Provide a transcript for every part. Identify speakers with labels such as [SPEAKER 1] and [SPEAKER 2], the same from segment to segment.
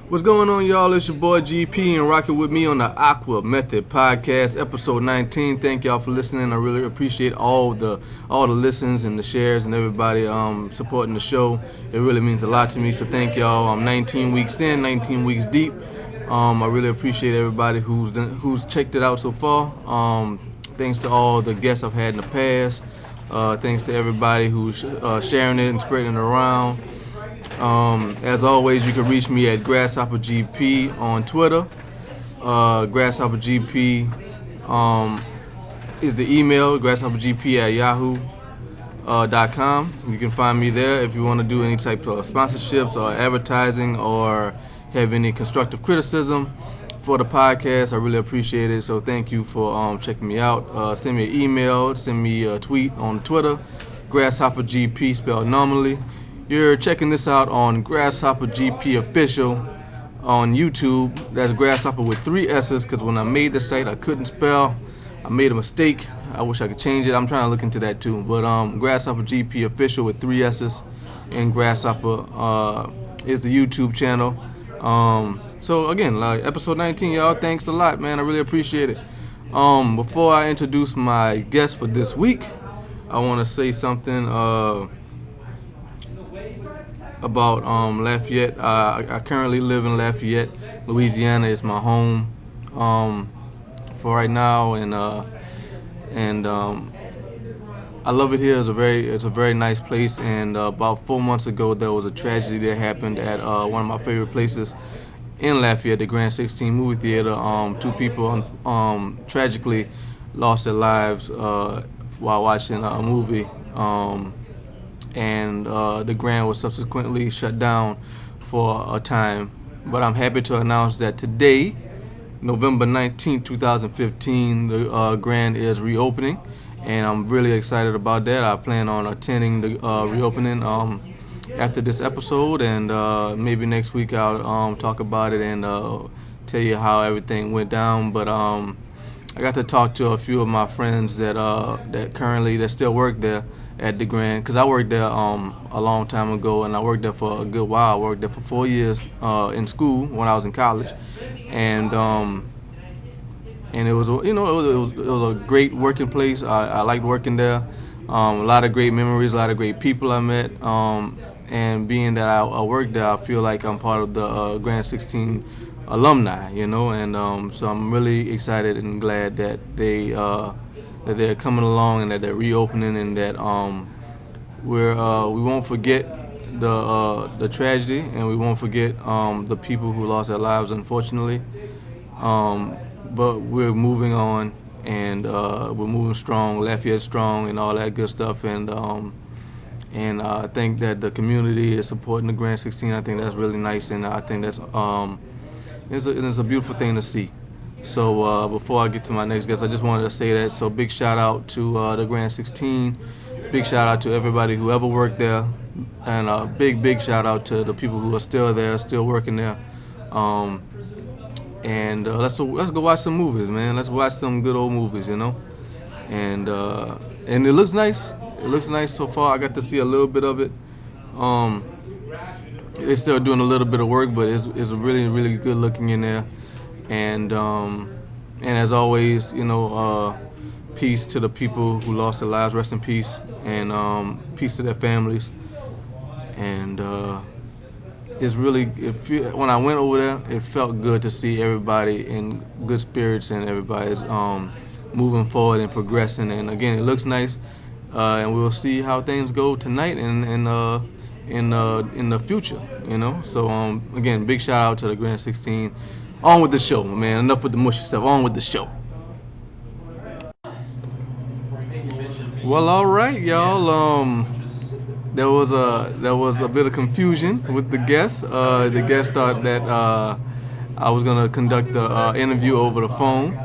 [SPEAKER 1] What's going on, y'all? It's your boy GP and rocking with me on the Aqua Method Podcast, episode 19. Thank y'all for listening. I really appreciate all the listens and the shares and everybody supporting the show. It really means a lot to me, so thank y'all. I'm 19 weeks in, 19 weeks deep. I really appreciate everybody who's checked it out so far. Thanks to all the guests I've had in the past. Thanks to everybody who's sharing it and spreading it around. As always, you can reach me at GrasshopperGP on Twitter. GrasshopperGP is the email, grasshoppergp@yahoo.com. You can find me there if you want to do any type of sponsorships or advertising or have any constructive criticism for the podcast. I really appreciate it. So thank you for checking me out. Send me an email, send me a tweet on Twitter, GrasshopperGP spelled normally. You're checking this out on Grasshopper GP Official on YouTube. That's Grasshopper with 3 S's because when I made the site, I couldn't spell. I made a mistake. I wish I could change it. I'm trying to look into that too. But Grasshopper GP Official with 3 S's and Grasshopper is the YouTube channel. So again, episode 19, y'all. Thanks a lot, man. I really appreciate it. Before I introduce my guest for this week, I want to say something about Lafayette. I currently live in Lafayette, Louisiana. It's my home for right now, and I love it here. It's a very nice place. And about 4 months ago, there was a tragedy that happened at one of my favorite places in Lafayette, the Grand 16 movie theater. 2 people tragically lost their lives while watching a movie. And the Grand was subsequently shut down for a time. But I'm happy to announce that today, November 19, 2015, the Grand is reopening, and I'm really excited about that. I plan on attending the reopening after this episode, and maybe next week I'll talk about it and tell you how everything went down. But I got to talk to a few of my friends that still work there at the Grand, because I worked there a long time ago, and I worked there for a good while. I worked there for 4 years in school when I was in college, and it was it was a great working place. I liked working there. A lot of great memories, a lot of great people I met, and being that I worked there, I feel like I'm part of the Grand 16 alumni, and so I'm really excited and glad that that they're coming along and that they're reopening, and that we won't forget the tragedy, and we won't forget the people who lost their lives, unfortunately. But we're moving on, and we're moving strong, Lafayette strong, and all that good stuff. And I think that the community is supporting the Grand 16. I think that's really nice, and I think that's it's a beautiful thing to see. So before I get to my next guest, I just wanted to say that. So big shout out to the Grand 16. Big shout out to everybody who ever worked there. And a big shout out to the people who are still there, still working there. And let's go watch some movies, man. Let's watch some good old movies, And it looks nice. It looks nice so far. I got to see a little bit of it. They're still doing a little bit of work, but it's really, really good looking in there. And as always, peace to the people who lost their lives. Rest in peace, and peace to their families. And when I went over there, it felt good to see everybody in good spirits, and everybody's moving forward and progressing. And again, it looks nice, and we'll see how things go tonight and in the future. So again, big shout out to the Grand 16. On with the show, man. Enough with the mushy stuff. On with the show. Well, all right, y'all. There was a bit of confusion with the guests. The guests thought that I was gonna conduct the interview over the phone.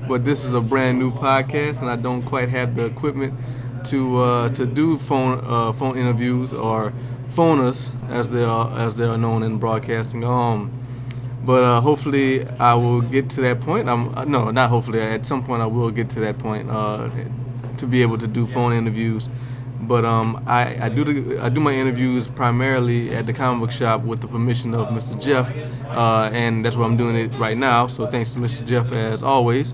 [SPEAKER 1] But this is a brand new podcast, and I don't quite have the equipment to do phone interviews, or phoners as they are known in broadcasting. But hopefully I will get to that point. No, not hopefully. At some point I will get to that point to be able to do phone interviews. But I do my interviews primarily at the comic book shop with the permission of Mr. Jeff, and that's where I'm doing it right now. So thanks to Mr. Jeff as always.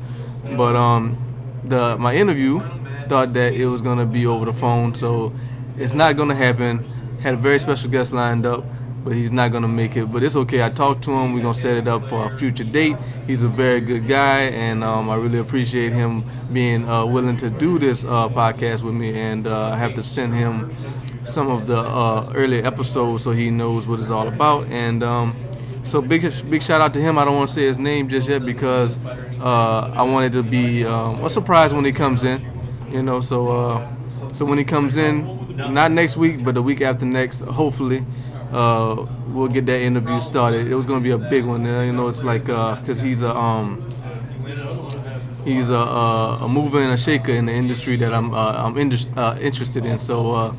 [SPEAKER 1] But my interview thought that it was gonna be over the phone, so it's not gonna happen. Had a very special guest lined up, but he's not gonna make it. But it's okay. I talked to him. We're gonna set it up for a future date. He's a very good guy, and I really appreciate him being willing to do this podcast with me. And I have to send him some of the earlier episodes so he knows what it's all about. And so big shout out to him. I don't want to say his name just yet because I want it to be a surprise when he comes in. So when he comes in, not next week, but the week after next, hopefully. We'll get that interview started. It was going to be a big one. It's like because he's a mover and a shaker in the industry that I'm interested in. So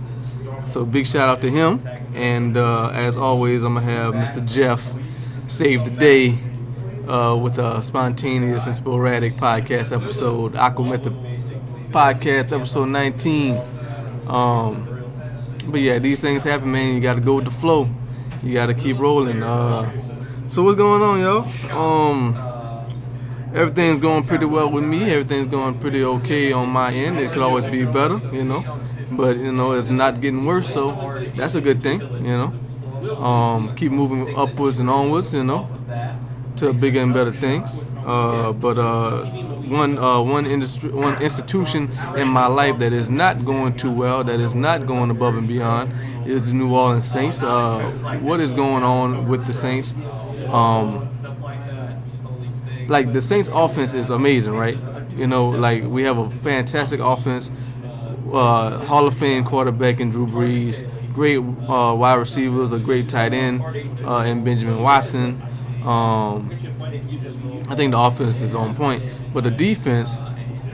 [SPEAKER 1] big shout out to him. And as always, I'm gonna have Mr. Jeff save the day with a spontaneous and sporadic podcast episode, AquaMethodPodcast episode 19. But yeah, these things happen, man. You got to go with the flow. You got to keep rolling. So what's going on, yo? Everything's going pretty well with me. Everything's going pretty okay on my end. It could always be better, But, it's not getting worse, so that's a good thing, Keep moving upwards and onwards, to bigger and better things. One institution in my life that is not going too well, that is not going above and beyond, is the New Orleans Saints. What is going on with the Saints? Like the Saints' offense is amazing, right? Like we have a fantastic offense, Hall of Fame quarterback in Drew Brees, great wide receivers, a great tight end in Benjamin Watson. I think the offense is on point, but the defense,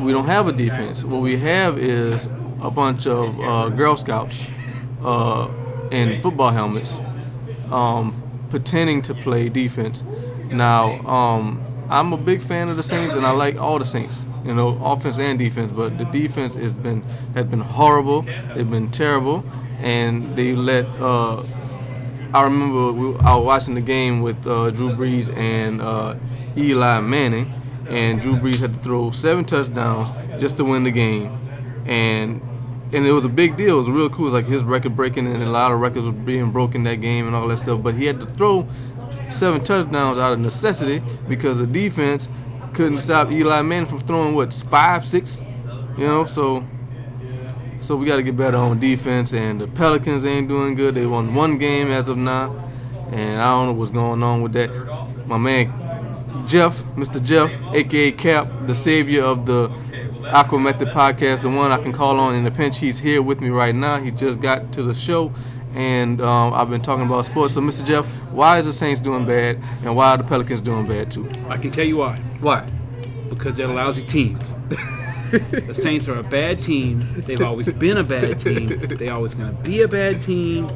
[SPEAKER 1] we don't have a defense. What we have is a bunch of Girl Scouts in football helmets pretending to play defense. Now, I'm a big fan of the Saints, and I like all the Saints, offense and defense, but the defense has been horrible. They've been terrible, and they let I remember I was watching the game with Drew Brees and Eli Manning, and Drew Brees had to throw 7 touchdowns just to win the game, and it was a big deal. It was real cool. It was like his record breaking, and a lot of records were being broken that game and all that stuff. But he had to throw 7 touchdowns out of necessity because the defense couldn't stop Eli Manning from throwing 5, 6, So we got to get better on defense, and the Pelicans ain't doing good. They won 1 game as of now, and I don't know what's going on with that. My man Jeff, Mr. Jeff, a.k.a. Cap, the savior of the AquaMethod Podcast, the one I can call on in a pinch. He's here with me right now. He just got to the show, and I've been talking about sports. So, Mr. Jeff, why is the Saints doing bad, and why are the Pelicans doing bad too?
[SPEAKER 2] I can tell you why.
[SPEAKER 1] Why?
[SPEAKER 2] Because they're lousy teams. The Saints are a bad team. They've always been a bad team. They're always going to be a bad team.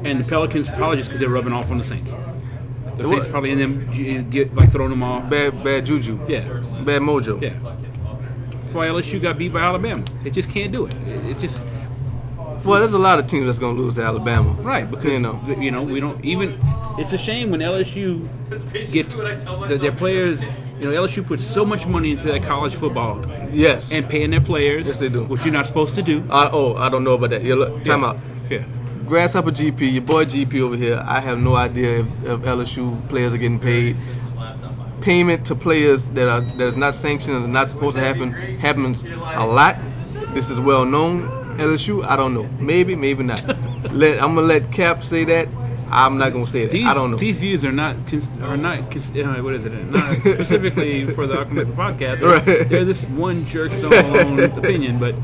[SPEAKER 2] And the Pelicans probably just because they're rubbing off on the Saints. The Saints probably in them get throwing them off.
[SPEAKER 1] Bad juju.
[SPEAKER 2] Yeah.
[SPEAKER 1] Bad mojo.
[SPEAKER 2] Yeah. That's why LSU got beat by Alabama. They just can't do it. It's just.
[SPEAKER 1] Well, there's a lot of teams that's going to lose to Alabama.
[SPEAKER 2] Right, because we don't even. It's a shame when LSU gets their players. LSU puts so much money into that college football.
[SPEAKER 1] Yes.
[SPEAKER 2] And paying their players.
[SPEAKER 1] Yes, they do.
[SPEAKER 2] Which you're not supposed to do.
[SPEAKER 1] I don't know about that. Yeah, look, time out.
[SPEAKER 2] Yeah.
[SPEAKER 1] Grasshopper GP, your boy GP over here. I have no idea if LSU players are getting paid. Payment to players that is not sanctioned and not supposed to happen happens a lot. This is well known. LSU, I don't know. Maybe not. I'm gonna let Cap say that. I'm not gonna say that. I don't know.
[SPEAKER 2] These views are not what is it? Not specifically for the AquaMethod Podcast.
[SPEAKER 1] Right.
[SPEAKER 2] They're this one jerk's own opinion, but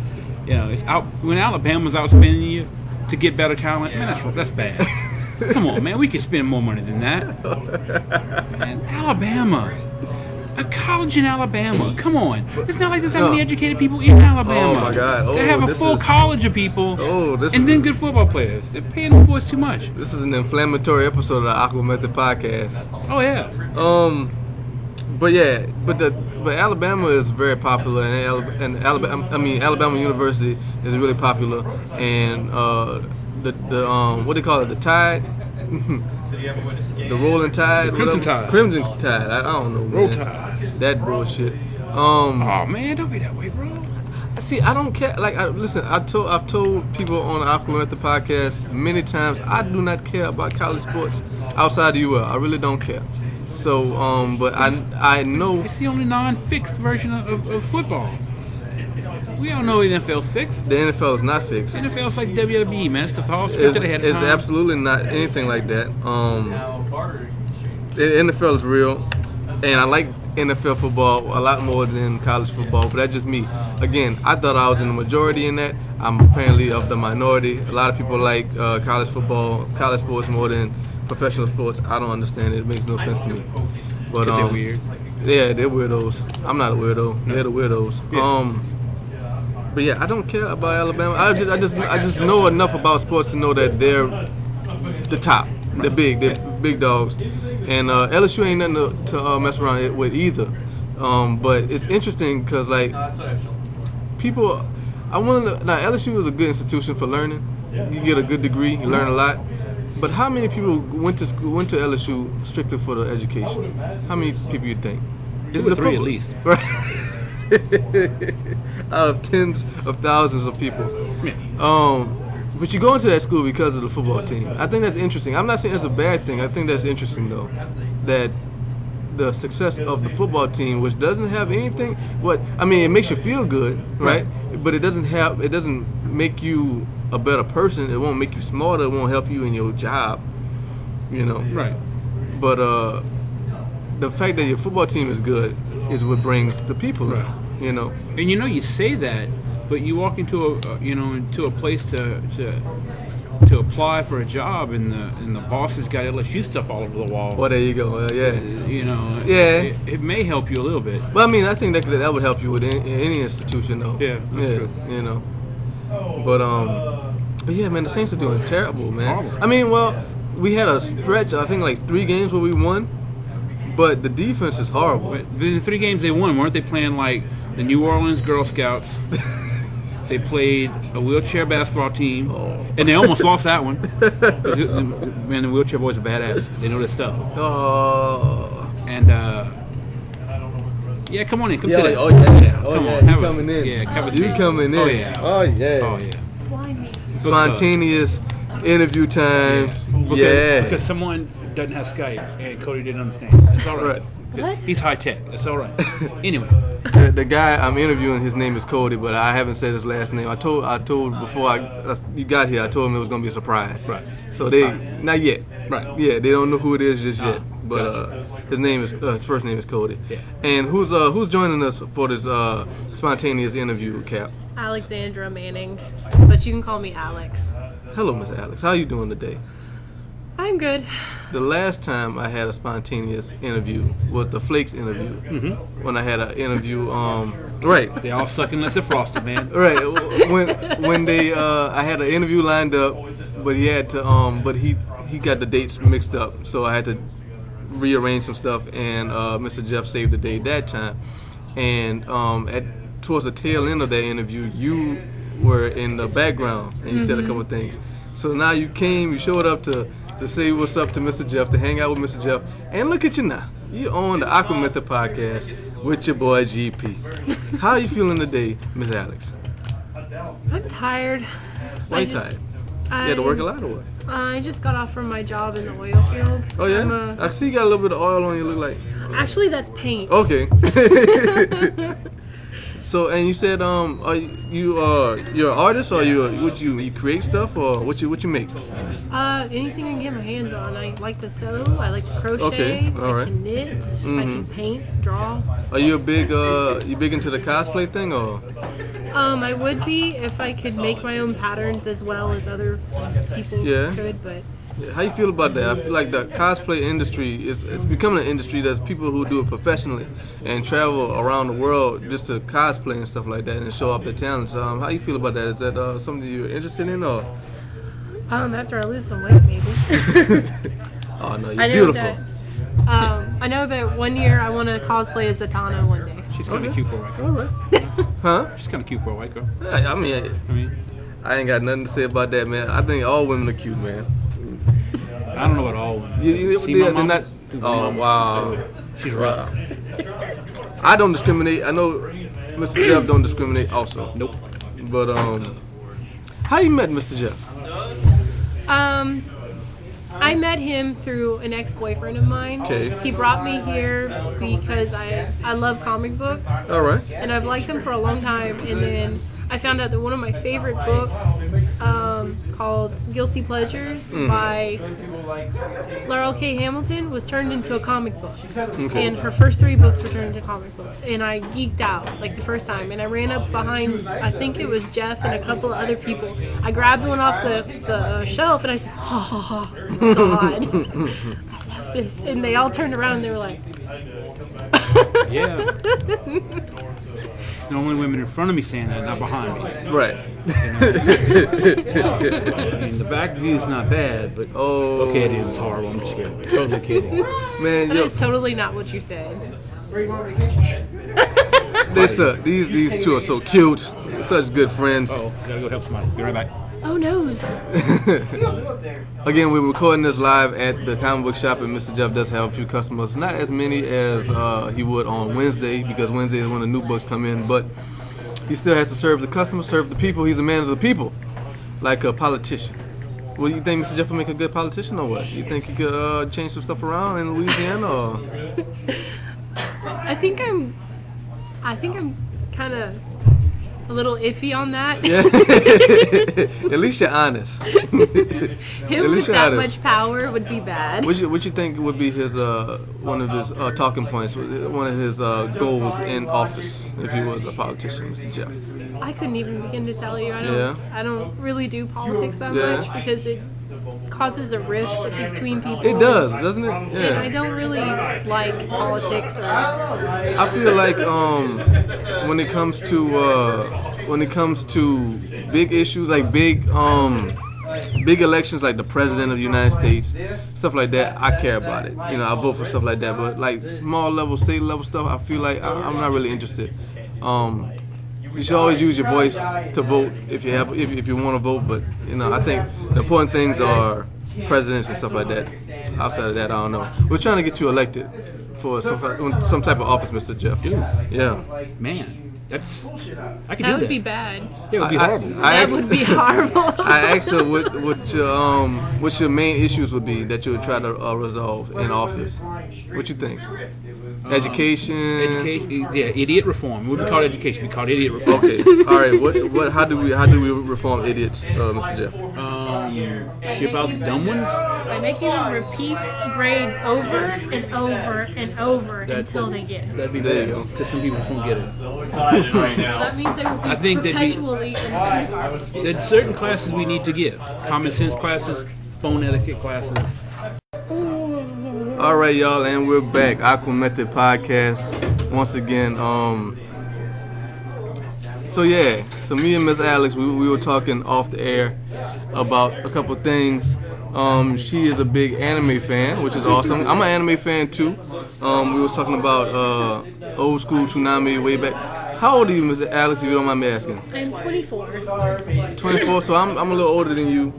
[SPEAKER 2] it's out when Alabama's outspending you to get better talent. Man, that's bad. Come on, man. We could spend more money than that. Man, Alabama. A college in Alabama. Come on. It's not like there's that many educated people in Alabama.
[SPEAKER 1] Oh, my God.
[SPEAKER 2] They have a full college of people and then good football players. They're paying the boys too much.
[SPEAKER 1] This is an inflammatory episode of the AquaMethod Podcast.
[SPEAKER 2] Oh, yeah.
[SPEAKER 1] But Alabama is very popular, and Alabama University is really popular, and what they call it, the Tide, the Rolling Tide, Crimson Tide. I don't know, man.
[SPEAKER 2] Roll Tide.
[SPEAKER 1] That bullshit.
[SPEAKER 2] Oh man, don't be that way, bro.
[SPEAKER 1] See, I don't care. Like, I've told people on the AquaMethodPodcast many times, I do not care about college sports outside the UL. I really don't care. So, but I know
[SPEAKER 2] it's the only non-fixed version of football. We all know NFL's fixed.
[SPEAKER 1] The NFL is not fixed.
[SPEAKER 2] NFL's like WWE, man. It's all scripted ahead of time.
[SPEAKER 1] It's absolutely not anything like that. The NFL is real, and I like NFL football a lot more than college football, but that's just me. Again, I thought I was in the majority in that. I'm apparently of the minority. A lot of people like college football, college sports more than professional sports. I don't understand it. It makes no sense to me. But
[SPEAKER 2] they're weird.
[SPEAKER 1] Yeah, they're weirdos. I'm not a weirdo. They're the weirdos.
[SPEAKER 2] Yeah.
[SPEAKER 1] But yeah, I don't care about Alabama. I just know enough about sports to know that they're the top. They're big dogs. And LSU ain't nothing to mess around with either. But it's interesting because, like, people, now LSU is a good institution for learning. You get a good degree, you learn a lot. But how many people went to LSU strictly for the education? How many people you think?
[SPEAKER 2] It's the three at least.
[SPEAKER 1] Right. Out of tens of thousands of people.
[SPEAKER 2] Yeah.
[SPEAKER 1] But you go into that school because of the football team. I think that's interesting. I'm not saying it's a bad thing. I think that's interesting, though, that the success of the football team, which doesn't have anything. It makes you feel good, right? But it doesn't make you a better person. It won't make you smarter. It won't help you in your job,
[SPEAKER 2] Right.
[SPEAKER 1] But the fact that your football team is good is what brings the people in,
[SPEAKER 2] And you say that, but you walk into a place to apply for a job, and the boss has got LSU stuff all over the wall.
[SPEAKER 1] Well, there you go. Yeah.
[SPEAKER 2] It may help you a little bit.
[SPEAKER 1] But I mean, I think that would help you with any institution, though.
[SPEAKER 2] Yeah. True.
[SPEAKER 1] But yeah, man, the Saints are doing terrible, man.
[SPEAKER 2] Horrible.
[SPEAKER 1] I mean, well, we had a stretch, I think, like 3 games where we won, but the defense is horrible.
[SPEAKER 2] But the 3 games they won, weren't they playing like the New Orleans Girl Scouts? They played a wheelchair basketball team, and they almost lost that one. Man, the wheelchair boys are badass. They know their stuff. And yeah, come on in. Come sit down. Come on,
[SPEAKER 1] you coming in?
[SPEAKER 2] Yeah, have a
[SPEAKER 1] you
[SPEAKER 2] seat.
[SPEAKER 1] coming in?
[SPEAKER 2] Oh yeah.
[SPEAKER 1] Oh yeah. Spontaneous interview time.
[SPEAKER 2] Because someone doesn't have Skype and Cody didn't understand. It's all right.
[SPEAKER 3] What?
[SPEAKER 2] He's high tech. It's all right. Anyway.
[SPEAKER 1] The guy I'm interviewing, his name is Cody, but I haven't said his last name. I told before you got here, I told him it was gonna be a surprise.
[SPEAKER 2] Right.
[SPEAKER 1] So they not yet.
[SPEAKER 2] Right.
[SPEAKER 1] Yeah, they don't know who it is just yet. But his first name is Cody.
[SPEAKER 2] Yeah.
[SPEAKER 1] And who's joining us for this spontaneous interview, Cap?
[SPEAKER 3] Alexandra Manning, but you can call me Alex.
[SPEAKER 1] Hello, Miss Alex. How are you doing today?
[SPEAKER 3] I'm good.
[SPEAKER 1] The last time I had a spontaneous interview was the Flakes interview. Mm-hmm. When I had an interview, right.
[SPEAKER 2] They all suck unless they're frosted, man.
[SPEAKER 1] Right. When they, I had an interview lined up, but he had to, but he got the dates mixed up, so I had to rearrange some stuff, and Mr. Jeff saved the day that time. And towards the tail end of that interview, you were in the background, and you said a couple of things. So now you showed up to say what's up to Mr. Jeff, to hang out with Mr. Jeff, and look at you now. You on the AquaMethodPodcast with your boy GP. How are you feeling today, Miss Alex?
[SPEAKER 3] I'm tired.
[SPEAKER 1] Why you tired? You had to work a lot or what?
[SPEAKER 3] I just got off from my job in the oil field.
[SPEAKER 1] Oh yeah? I see you got a little bit of oil on you, look like.
[SPEAKER 3] Actually, that's paint.
[SPEAKER 1] Okay. So, and you said, you're an artist, or you create stuff, or what you make?
[SPEAKER 3] Anything I can get my hands on. I like to sew. I like to crochet.
[SPEAKER 1] Okay, all right.
[SPEAKER 3] I can knit. I can paint, draw.
[SPEAKER 1] Are you big into the cosplay thing, or?
[SPEAKER 3] I would be if I could make my own patterns as well as other people could, but.
[SPEAKER 1] How you feel about that? I feel like the cosplay industry it's becoming an industry. There's people who do it professionally and travel around the world just to cosplay and stuff like that and show off their talents. How you feel about that? Is that something you're interested in, or?
[SPEAKER 3] After I lose some weight, maybe.
[SPEAKER 1] Oh no, you're beautiful.
[SPEAKER 3] I I know that one year I want to cosplay as Zatanna one day.
[SPEAKER 2] She's kind of cute for a white girl.
[SPEAKER 1] All right. Huh?
[SPEAKER 2] She's kind of cute for a white girl.
[SPEAKER 1] I mean, I ain't got nothing to say about that, man. I think all women are cute, man.
[SPEAKER 2] I don't know about all women.
[SPEAKER 1] They're not. Oh, wow.
[SPEAKER 2] She's rough.
[SPEAKER 1] I don't discriminate. I know Mr. Jeff don't discriminate also.
[SPEAKER 2] Nope.
[SPEAKER 1] But how you met Mr. Jeff?
[SPEAKER 3] I met him through an ex-boyfriend of mine.
[SPEAKER 1] Okay.
[SPEAKER 3] He brought me here because I love comic books.
[SPEAKER 1] All right.
[SPEAKER 3] And I've liked them for a long time. And then I found out that one of my favorite books, called Guilty Pleasures by Laurel K. Hamilton, was turned into a comic book.
[SPEAKER 1] Okay.
[SPEAKER 3] And her first 3 books were turned into comic books. And I geeked out, like, the first time. And I ran up behind, I think it was Jeff and a couple of other people. I grabbed one off the shelf and I said, oh, God, I love this. And they all turned around and they were like,
[SPEAKER 2] Yeah. The only women in front of me saying that, not behind me.
[SPEAKER 1] Right.
[SPEAKER 2] I mean, the back view is not bad, but okay, it is. It's horrible. I'm just kidding. Totally kidding.
[SPEAKER 1] Man,
[SPEAKER 3] that is totally not what you said.
[SPEAKER 1] These two are so cute. Such good friends.
[SPEAKER 2] Oh, gotta go help somebody. Be right back.
[SPEAKER 3] Oh, noes.
[SPEAKER 1] Again, we're recording this live at the comic book shop, and Mr. Jeff does have a few customers. Not as many as he would on Wednesday, because Wednesday is when the new books come in, but he still has to serve the customers, serve the people. He's a man of the people, like a politician. Well, you think Mr. Jeff will make a good politician or what? You think he could change some stuff around in Louisiana? Or?
[SPEAKER 3] I think I'm kind of a little iffy on that.
[SPEAKER 1] Yeah. At least you're honest.
[SPEAKER 3] Him with that much power would be bad.
[SPEAKER 1] What you think would be his one of his talking points, one of his goals in office if he was a politician, Mr. Jeff?
[SPEAKER 3] I couldn't even begin to tell you. I don't really do politics that much because it causes a rift between people.
[SPEAKER 1] It does, doesn't it? Yeah.
[SPEAKER 3] And I don't really like politics.
[SPEAKER 1] I feel like when it comes to big issues, like big elections, like the president of the United States, stuff like that, I care about it. You know, I vote for stuff like that. But like small level, state level stuff, I feel like I'm not really interested. You should always use your voice to vote if you want to vote. But you know, I think the important things are presidents and stuff like that. Outside of that, I don't know. We're trying to get you elected for some type of office, Mr. Jeff.
[SPEAKER 2] Dude.
[SPEAKER 1] Yeah.
[SPEAKER 2] Man. I could do that.
[SPEAKER 3] That would be bad.
[SPEAKER 2] Yeah, it would be horrible.
[SPEAKER 3] That would be horrible.
[SPEAKER 1] I asked her what your main issues would be that you would try to resolve in office. What you think? Education.
[SPEAKER 2] Yeah, idiot reform. It wouldn't be called education. It'd be called idiot reform.
[SPEAKER 1] Okay. All right. What? How do we reform idiots, Mr. Jeff?
[SPEAKER 2] Ship out the dumb ones.
[SPEAKER 3] By making them repeat grades over and over and over until they get it.
[SPEAKER 2] That'd be
[SPEAKER 1] there.
[SPEAKER 2] You go. Because some people just won't get it.
[SPEAKER 3] That means they will be perpetually
[SPEAKER 2] there's certain classes we need to give. Common sense classes, phone etiquette classes.
[SPEAKER 1] All right, y'all, and we're back. AquaMethodPodcast once again. So me and Miss Alex, we were talking off the air about a couple things. She is a big anime fan, which is awesome. I'm an anime fan too. We were talking about old school Toonami way back. How old are you, Miss Alex, if you don't mind me asking?
[SPEAKER 3] I'm 24.
[SPEAKER 1] 24, so I'm a little older than you.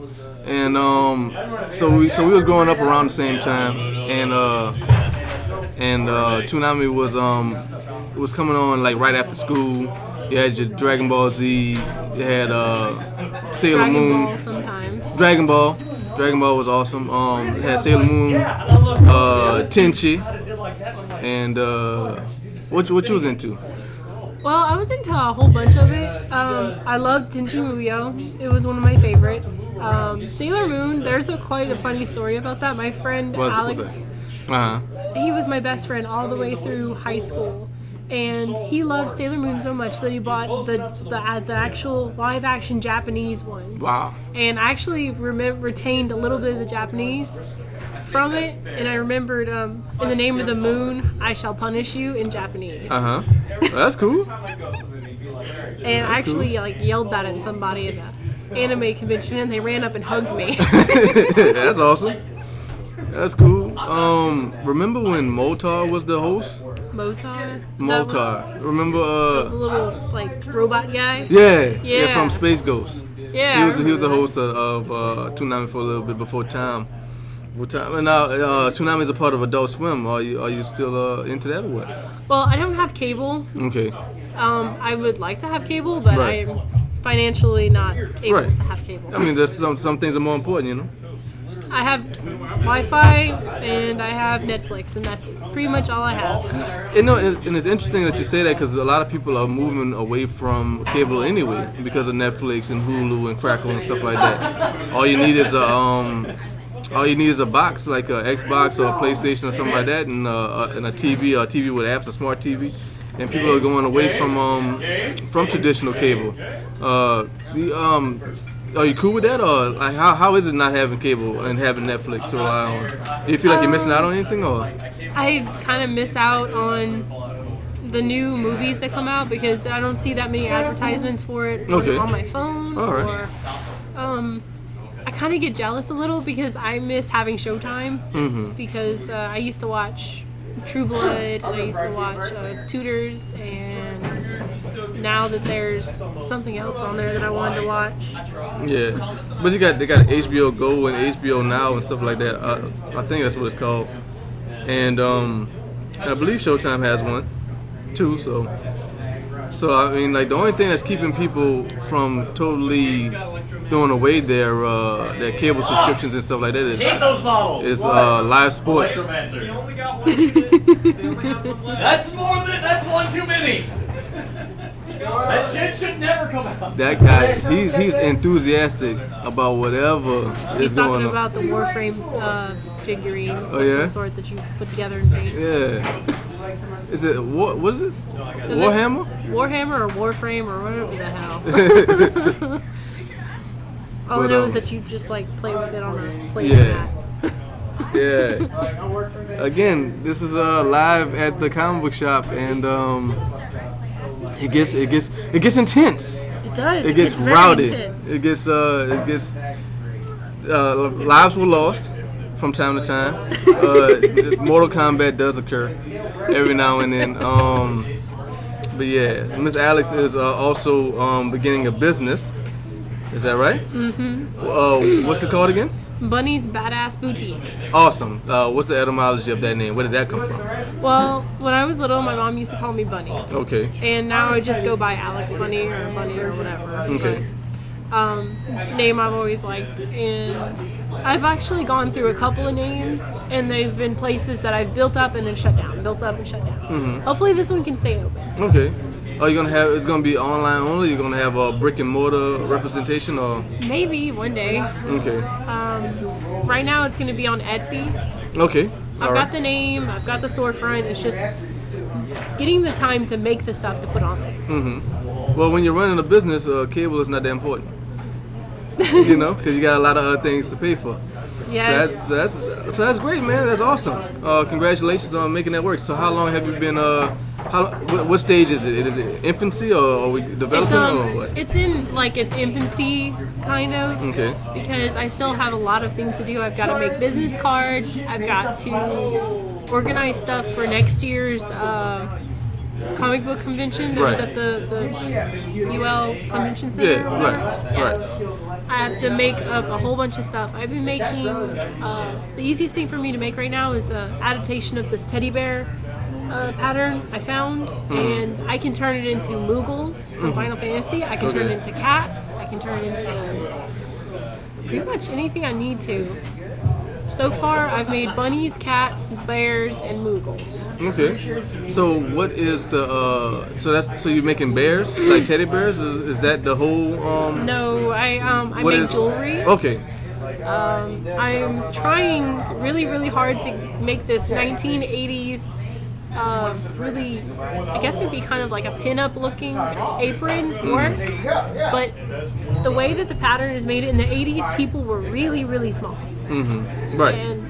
[SPEAKER 1] And so we was growing up around the same time, and Toonami was coming on like right after school. You had your Dragon Ball Z, you had Sailor Moon.
[SPEAKER 3] Ball sometimes.
[SPEAKER 1] Dragon Ball was awesome. It had Sailor Moon, Tenchi, and what you was into?
[SPEAKER 3] Well, I was into a whole bunch of it. I loved Tenchi Muyo. It was one of my favorites. Sailor Moon, there's quite a funny story about that. My friend Alex, he was my best friend all the way through high school. And he loved Sailor Moon so much that he bought the actual live-action Japanese ones.
[SPEAKER 1] Wow.
[SPEAKER 3] And I actually retained a little bit of the Japanese from it, and I remembered in the name of the moon, I shall punish you in Japanese.
[SPEAKER 1] Well, that's cool.
[SPEAKER 3] And I actually yelled that at somebody at an anime convention, and they ran up and hugged me.
[SPEAKER 1] That's awesome. That's cool. Remember when Motar was the host?
[SPEAKER 3] Motar.
[SPEAKER 1] Remember?
[SPEAKER 3] That was a little like robot guy.
[SPEAKER 1] Yeah, from Space Ghost.
[SPEAKER 3] Yeah,
[SPEAKER 1] he was the host of Toonami for a little bit before time. And now Toonami is a part of Adult Swim. Are you still into that or what?
[SPEAKER 3] Well, I don't have cable.
[SPEAKER 1] Okay.
[SPEAKER 3] I would like to have cable, but
[SPEAKER 1] Right.
[SPEAKER 3] I'm financially not able to have cable.
[SPEAKER 1] I mean, there's some things are more important, you know.
[SPEAKER 3] I have Wi-Fi and I have Netflix, and that's pretty much all I have.
[SPEAKER 1] You know, and it's interesting that you say that because a lot of people are moving away from cable anyway because of Netflix and Hulu and Crackle and stuff like that. All you need is a box like an Xbox or a PlayStation or something like that, and a TV or a TV with apps, a smart TV. And people are going away from traditional cable. Are you cool with that, or like, how is it not having cable and having Netflix to rely on? Do you feel like you're missing out on anything, or?
[SPEAKER 3] I kind of miss out on the new movies that come out because I don't see that many advertisements for it on my phone.
[SPEAKER 1] All right.
[SPEAKER 3] Or I kind of get jealous a little because I miss having Showtime because I used to watch True Blood, I used to watch Tudors, and now that there's something else on there that I wanted to watch.
[SPEAKER 1] Yeah, but they got HBO Go and HBO Now and stuff like that. I think that's what it's called. And I believe Showtime has one too. So I mean, like the only thing that's keeping people from totally throwing away their cable subscriptions and stuff like that is live sports.
[SPEAKER 4] That's one too many. That shit should never come out.
[SPEAKER 1] That guy, he's enthusiastic about whatever
[SPEAKER 3] He's
[SPEAKER 1] is going
[SPEAKER 3] talking
[SPEAKER 1] on.
[SPEAKER 3] about the Warframe figurines
[SPEAKER 1] Oh,
[SPEAKER 3] of
[SPEAKER 1] yeah?
[SPEAKER 3] some sort that you put together in paint.
[SPEAKER 1] Yeah. Is it what is it? Warhammer?
[SPEAKER 3] Warhammer or Warframe or whatever the hell. All I know is that you just like play with it on a play mat.
[SPEAKER 1] Yeah. Again, this is live at the comic book shop, and it gets intense.
[SPEAKER 3] It does.
[SPEAKER 1] It gets
[SPEAKER 3] very
[SPEAKER 1] rowdy.
[SPEAKER 3] intense.
[SPEAKER 1] It gets lives were lost from time to time. Mortal Kombat does occur every now and then. But yeah, Miss Alex is also beginning a business. Is that right? Mm-hmm. What's it called again?
[SPEAKER 3] Bunny's Badass Boutique.
[SPEAKER 1] Awesome. What's the etymology of that name? Where did that come from?
[SPEAKER 3] Well, when I was little, my mom used to call me Bunny.
[SPEAKER 1] Okay.
[SPEAKER 3] And now I just go by Alex Bunny or whatever.
[SPEAKER 1] Okay.
[SPEAKER 3] But, it's a name I've always liked. And I've actually gone through a couple of names, and they've been places that I've built up and then shut down. Built up and shut down. Mm-hmm. Hopefully this one can stay open.
[SPEAKER 1] Okay. Are you gonna have? It's gonna be online only. You're gonna have a brick and mortar representation, or?
[SPEAKER 3] Maybe one day.
[SPEAKER 1] Okay.
[SPEAKER 3] Right now it's going to be on Etsy.
[SPEAKER 1] Okay.
[SPEAKER 3] I've got the name. I've got the storefront. It's just getting the time to make the stuff to put on there.
[SPEAKER 1] Mm-hmm. Well, when you're running a business, cable is not that important. You know, because you got a lot of other things to pay for.
[SPEAKER 3] Yes.
[SPEAKER 1] So that's great, man. That's awesome. Congratulations on making that work. So how long have you been? What stage is it? Is it infancy or are we developing or what?
[SPEAKER 3] It's in its infancy, kind of.
[SPEAKER 1] Okay.
[SPEAKER 3] Because I still have a lot of things to do. I've got to make business cards. I've got to organize stuff for next year's comic book convention that was at the UL Convention Center.
[SPEAKER 1] Yeah, right.
[SPEAKER 3] I have to make up a whole bunch of stuff. I've been making, the easiest thing for me to make right now is an adaptation of this teddy bear pattern I found, and I can turn it into Moogles from Final Fantasy. I can turn it into cats. I can turn it into pretty much anything I need to. So far, I've made bunnies, cats, bears, and Moogles.
[SPEAKER 1] Okay. So what is the so you're making bears, like teddy bears? Is that the whole
[SPEAKER 3] No, I make jewelry.
[SPEAKER 1] Okay.
[SPEAKER 3] I'm trying really, really hard to make this 1980s really, I guess it'd be kind of like a pin-up looking apron work, but the way that the pattern is made in the 80s, people were really, really small.
[SPEAKER 1] Mm-hmm. Right.
[SPEAKER 3] And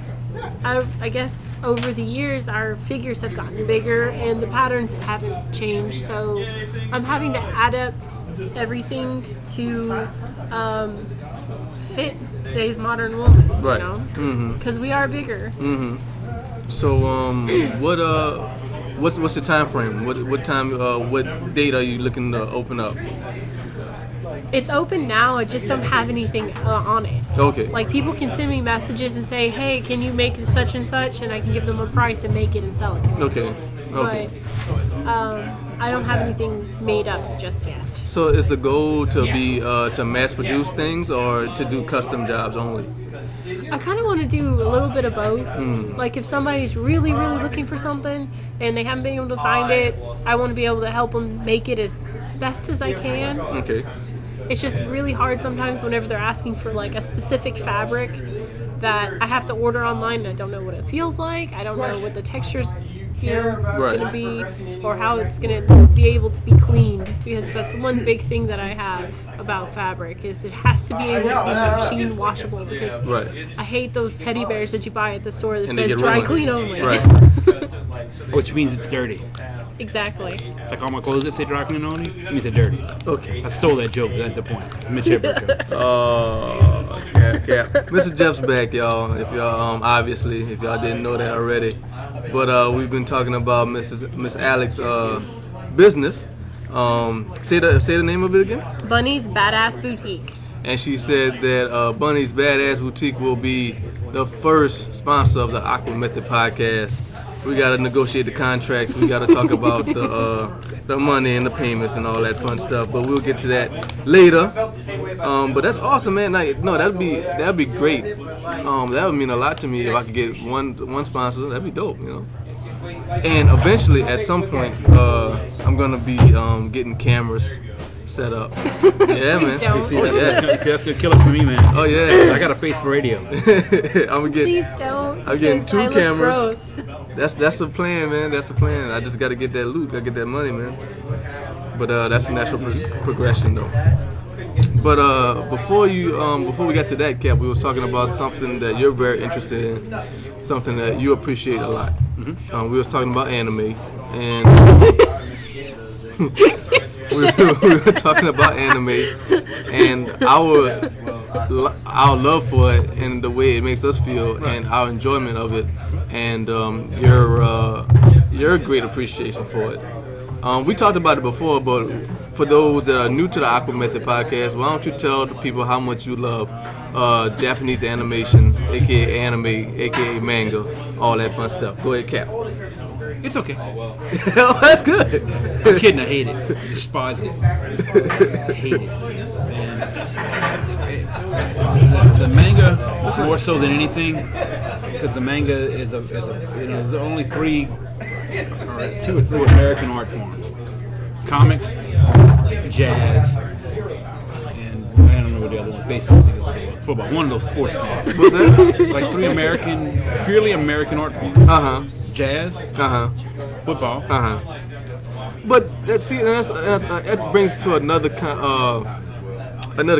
[SPEAKER 3] I guess over the years, our figures have gotten bigger and the patterns haven't changed, so I'm having to adapt everything to fit today's modern woman.
[SPEAKER 1] Right.
[SPEAKER 3] You know, because we are bigger.
[SPEAKER 1] So, what's the time frame? What time? What date are you looking to open up?
[SPEAKER 3] It's open now. I just don't have anything on it.
[SPEAKER 1] Okay.
[SPEAKER 3] Like, people can send me messages and say, "Hey, can you make such and such?" And I can give them a price and make it and sell it to them.
[SPEAKER 1] Okay.
[SPEAKER 3] But I don't have anything made up just yet.
[SPEAKER 1] So, is the goal to be to mass produce things or to do custom jobs only?
[SPEAKER 3] I kind of want to do a little bit of both. Like, if somebody's really, really looking for something and they haven't been able to find it, I want to be able to help them make it as best as I can.
[SPEAKER 1] Okay.
[SPEAKER 3] It's just really hard sometimes whenever they're asking for like a specific fabric that I have to order online and I don't know what it feels like. I don't know what the texture's going to be or how it's going to be able to be cleaned, because that's one big thing that I have about fabric is it has to be able to be machine washable, because I hate those teddy bears that you buy at the store that says dry clean only.
[SPEAKER 1] Right.
[SPEAKER 2] Which means it's dirty.
[SPEAKER 3] Exactly.
[SPEAKER 2] It's like all my clothes that say dry clean only, it means they're dirty.
[SPEAKER 1] Okay.
[SPEAKER 2] I stole that joke. That's the point. Mitch Hedberg joke.
[SPEAKER 1] Oh, cap. Mr. Jeff's back, y'all. If y'all obviously, if y'all didn't know that already, but we've been talking about Miss Alex's business. Say the name of it again.
[SPEAKER 3] Bunny's Badass Boutique.
[SPEAKER 1] And she said that Bunny's Badass Boutique will be the first sponsor of the AquaMethod podcast. We got to negotiate the contracts. We got to talk about the money and the payments and all that fun stuff. But we'll get to that later. But that's awesome, man. Like, no, that'd be great. That would mean a lot to me if I could get one sponsor. That'd be dope, you know. And eventually, at some point, I'm gonna be getting cameras set up. Yeah, man.
[SPEAKER 3] Don't.
[SPEAKER 2] That's gonna kill it for me, man.
[SPEAKER 1] Oh yeah.
[SPEAKER 2] I got a face for radio.
[SPEAKER 3] Please don't.
[SPEAKER 1] I'm getting 2 cameras.
[SPEAKER 3] Gross.
[SPEAKER 1] That's the plan, man. That's the plan. I just got to get that loot. Got to get that money, man. But that's a natural progression, though. But before we got to that, Cap, we was talking about something that you're very interested in, something that you appreciate a lot. We was talking about anime, and we were talking about anime and our love for it and the way it makes us feel and our enjoyment of it, and your great appreciation for it. We talked about it before, but for those that are new to the AquaMethod podcast, why don't you tell the people how much you love Japanese animation, aka anime, aka manga, all that fun stuff. Go ahead, Cap.
[SPEAKER 2] It's okay.
[SPEAKER 1] That's good.
[SPEAKER 2] I'm kidding. I hate it. I despise it. I hate it. And the manga is more so than anything, because the manga is there's only 2 or 3 American art forms: comics, jazz, and I don't know what the other one. Baseball, football. One of those sports things.
[SPEAKER 1] What's that?
[SPEAKER 2] Like 3 purely American art forms. Jazz, football.
[SPEAKER 1] But that brings to another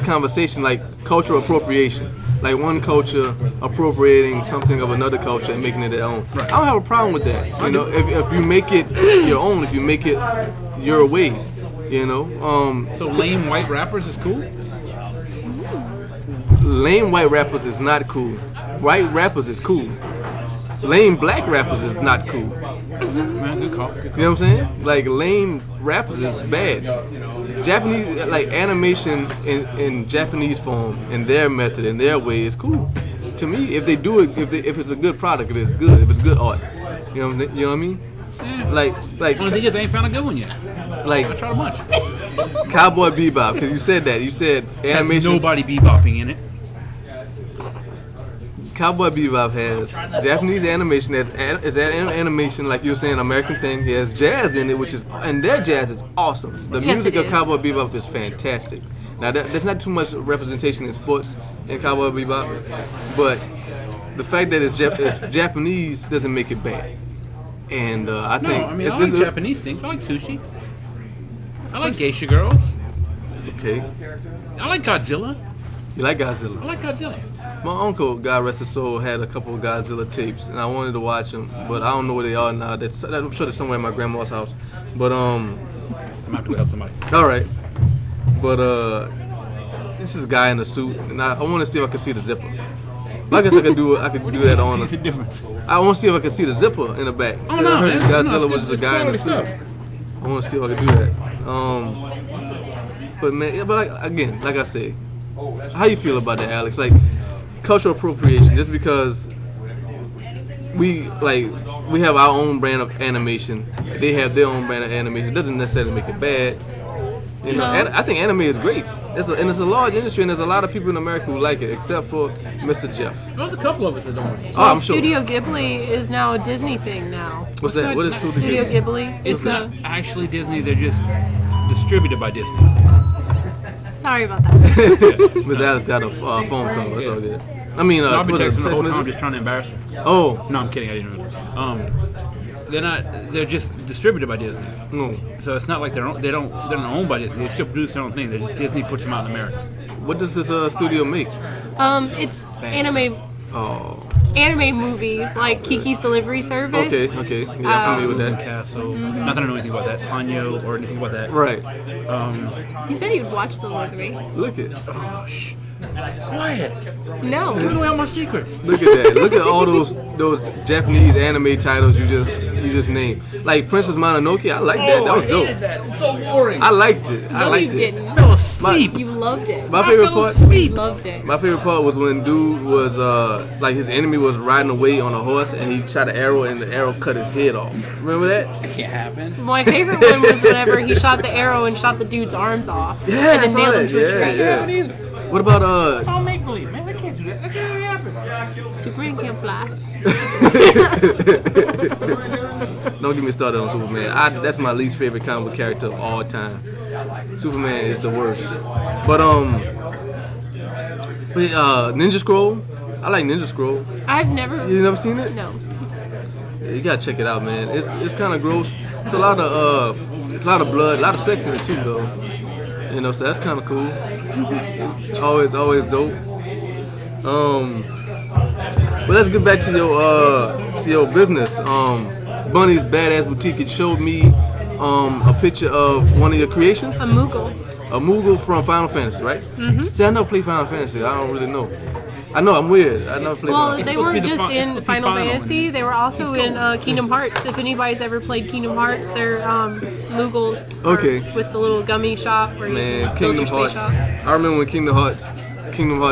[SPEAKER 1] conversation, like cultural appropriation. Like one culture appropriating something of another culture and making it their own. Right. I don't have a problem with that. You know, if you make it your own, if you make it your way, you know.
[SPEAKER 2] So lame white rappers is cool?
[SPEAKER 1] Lame white rappers is not cool. White rappers is cool. Lame black rappers is not cool.
[SPEAKER 2] Man, good call.
[SPEAKER 1] You know what I'm saying? Like lame rappers is bad. Japanese, like animation in Japanese form, in their method, in their way, is cool. To me, if they do it, if it's a good product, if it's good art, you know what I mean?
[SPEAKER 2] Yeah.
[SPEAKER 1] Like.
[SPEAKER 2] One thing is, I ain't found a good one yet.
[SPEAKER 1] Like
[SPEAKER 2] I tried a bunch.
[SPEAKER 1] Cowboy Bebop, because you said that. You said animation.
[SPEAKER 2] Has nobody bebopping in it.
[SPEAKER 1] Cowboy Bebop has Japanese animation, is animation, like you were saying, American thing. He has jazz in it, and their jazz is awesome. The music of Cowboy Bebop is fantastic. Now, there's not too much representation in sports in Cowboy Bebop, but the fact that it's Japanese doesn't make it bad. And I think
[SPEAKER 2] I like Japanese things. I like sushi. I like geisha girls.
[SPEAKER 1] Okay.
[SPEAKER 2] I like Godzilla.
[SPEAKER 1] You like Godzilla?
[SPEAKER 2] I like Godzilla.
[SPEAKER 1] My uncle, God rest his soul, had a couple of Godzilla tapes, and I wanted to watch them, but I don't know where they are now. I'm sure they're somewhere in my grandma's house. But
[SPEAKER 2] I'm gonna have to go help somebody.
[SPEAKER 1] All right. But this is a guy in a suit, and I want to see if I can see the zipper. But I guess I could do that on.
[SPEAKER 2] What's the difference?
[SPEAKER 1] I want to see if I can see the zipper in the back.
[SPEAKER 2] Oh no, man.
[SPEAKER 1] Godzilla was just a guy in a suit. I want to see if I can do that. But man, again, like I say, how you feel about that, Alex? Like cultural appropriation, just because we have our own brand of animation, they have their own brand of animation. It doesn't necessarily make it bad. You know, I think anime is great. It's a large industry, and there's a lot of people in America who like it, except for Mr. Jeff.
[SPEAKER 2] There's a couple of us that don't.
[SPEAKER 3] Well,
[SPEAKER 1] I'm sure.
[SPEAKER 3] Studio Ghibli is now a Disney thing now.
[SPEAKER 1] What's that? What is
[SPEAKER 3] Studio Ghibli?
[SPEAKER 2] It's not actually Disney. They're just distributed by Disney.
[SPEAKER 3] Sorry about that.
[SPEAKER 1] Miss Alice got a phone call. That's all good. I mean,
[SPEAKER 2] I'll be
[SPEAKER 1] was it
[SPEAKER 2] texting the whole time,
[SPEAKER 1] message?
[SPEAKER 2] just trying to embarrass her.
[SPEAKER 1] Oh,
[SPEAKER 2] No, I'm kidding. I didn't know. They're not. They're just distributed by Disney.
[SPEAKER 1] no.
[SPEAKER 2] So it's not like they're not owned by Disney. They still produce their own thing. They just Disney puts them out in America.
[SPEAKER 1] What does this studio make?
[SPEAKER 3] It's anime movies like Kiki's Delivery Service.
[SPEAKER 1] Okay. Yeah, I'm familiar with that.
[SPEAKER 2] Castle. Not that I know anything about that. Hanyo or anything about that.
[SPEAKER 1] Right.
[SPEAKER 3] You said you'd watch the Lord of the Rings.
[SPEAKER 1] Look at.
[SPEAKER 2] Quiet.
[SPEAKER 3] No.
[SPEAKER 2] Give away all my secrets.
[SPEAKER 1] Look at that. Look at all those Japanese anime titles you just named. Like Princess Mononoke, I like that. That was dope.
[SPEAKER 2] That. It's so boring.
[SPEAKER 1] I liked it. I
[SPEAKER 3] No,
[SPEAKER 1] liked
[SPEAKER 3] you
[SPEAKER 1] it.
[SPEAKER 3] didn't.
[SPEAKER 2] I fell asleep.
[SPEAKER 3] You loved it.
[SPEAKER 1] My favorite
[SPEAKER 2] fell
[SPEAKER 1] part.
[SPEAKER 2] asleep.
[SPEAKER 3] You loved it.
[SPEAKER 1] My favorite part was when dude was like his enemy was riding away on a horse and he shot an arrow and the arrow cut his head off. Remember that?
[SPEAKER 2] That can't happen.
[SPEAKER 3] My favorite one was whenever he shot the arrow and shot the dude's arms off.
[SPEAKER 1] Yeah, I
[SPEAKER 3] and then
[SPEAKER 1] saw
[SPEAKER 3] nailed
[SPEAKER 1] that.
[SPEAKER 3] him to a tree.
[SPEAKER 1] Yeah. What about
[SPEAKER 2] It's all make believe, man. That can't do that. That can't really happen.
[SPEAKER 3] Superman can't fly.
[SPEAKER 1] Don't get me started on Superman. That's my least favorite comic book character of all time. Superman is the worst. But Ninja Scroll. I like Ninja Scroll.
[SPEAKER 3] I've never.
[SPEAKER 1] You never seen it?
[SPEAKER 3] No.
[SPEAKER 1] Yeah, you gotta check it out, man. It's kind of gross. It's a lot of blood, a lot of sex in it too, though. You know, so that's kind of cool. Always dope. But let's get back to your business. Bunny's Badass Boutique. It showed me a picture of one of your creations.
[SPEAKER 3] A Moogle.
[SPEAKER 1] A Moogle from Final Fantasy, right? Mm-hmm. See, I never played Final Fantasy. I don't really know. I know I'm weird. I never played.
[SPEAKER 3] Well,
[SPEAKER 1] Final
[SPEAKER 3] they
[SPEAKER 1] Fantasy.
[SPEAKER 3] weren't just in Final Fantasy. They were also in Kingdom Hearts. If anybody's ever played Kingdom Hearts, they're Moogles.
[SPEAKER 1] Okay.
[SPEAKER 3] With the little gummy shop where
[SPEAKER 1] Man,
[SPEAKER 3] you build
[SPEAKER 1] Kingdom
[SPEAKER 3] your space
[SPEAKER 1] Hearts.
[SPEAKER 3] shop.
[SPEAKER 1] I remember when Kingdom Hearts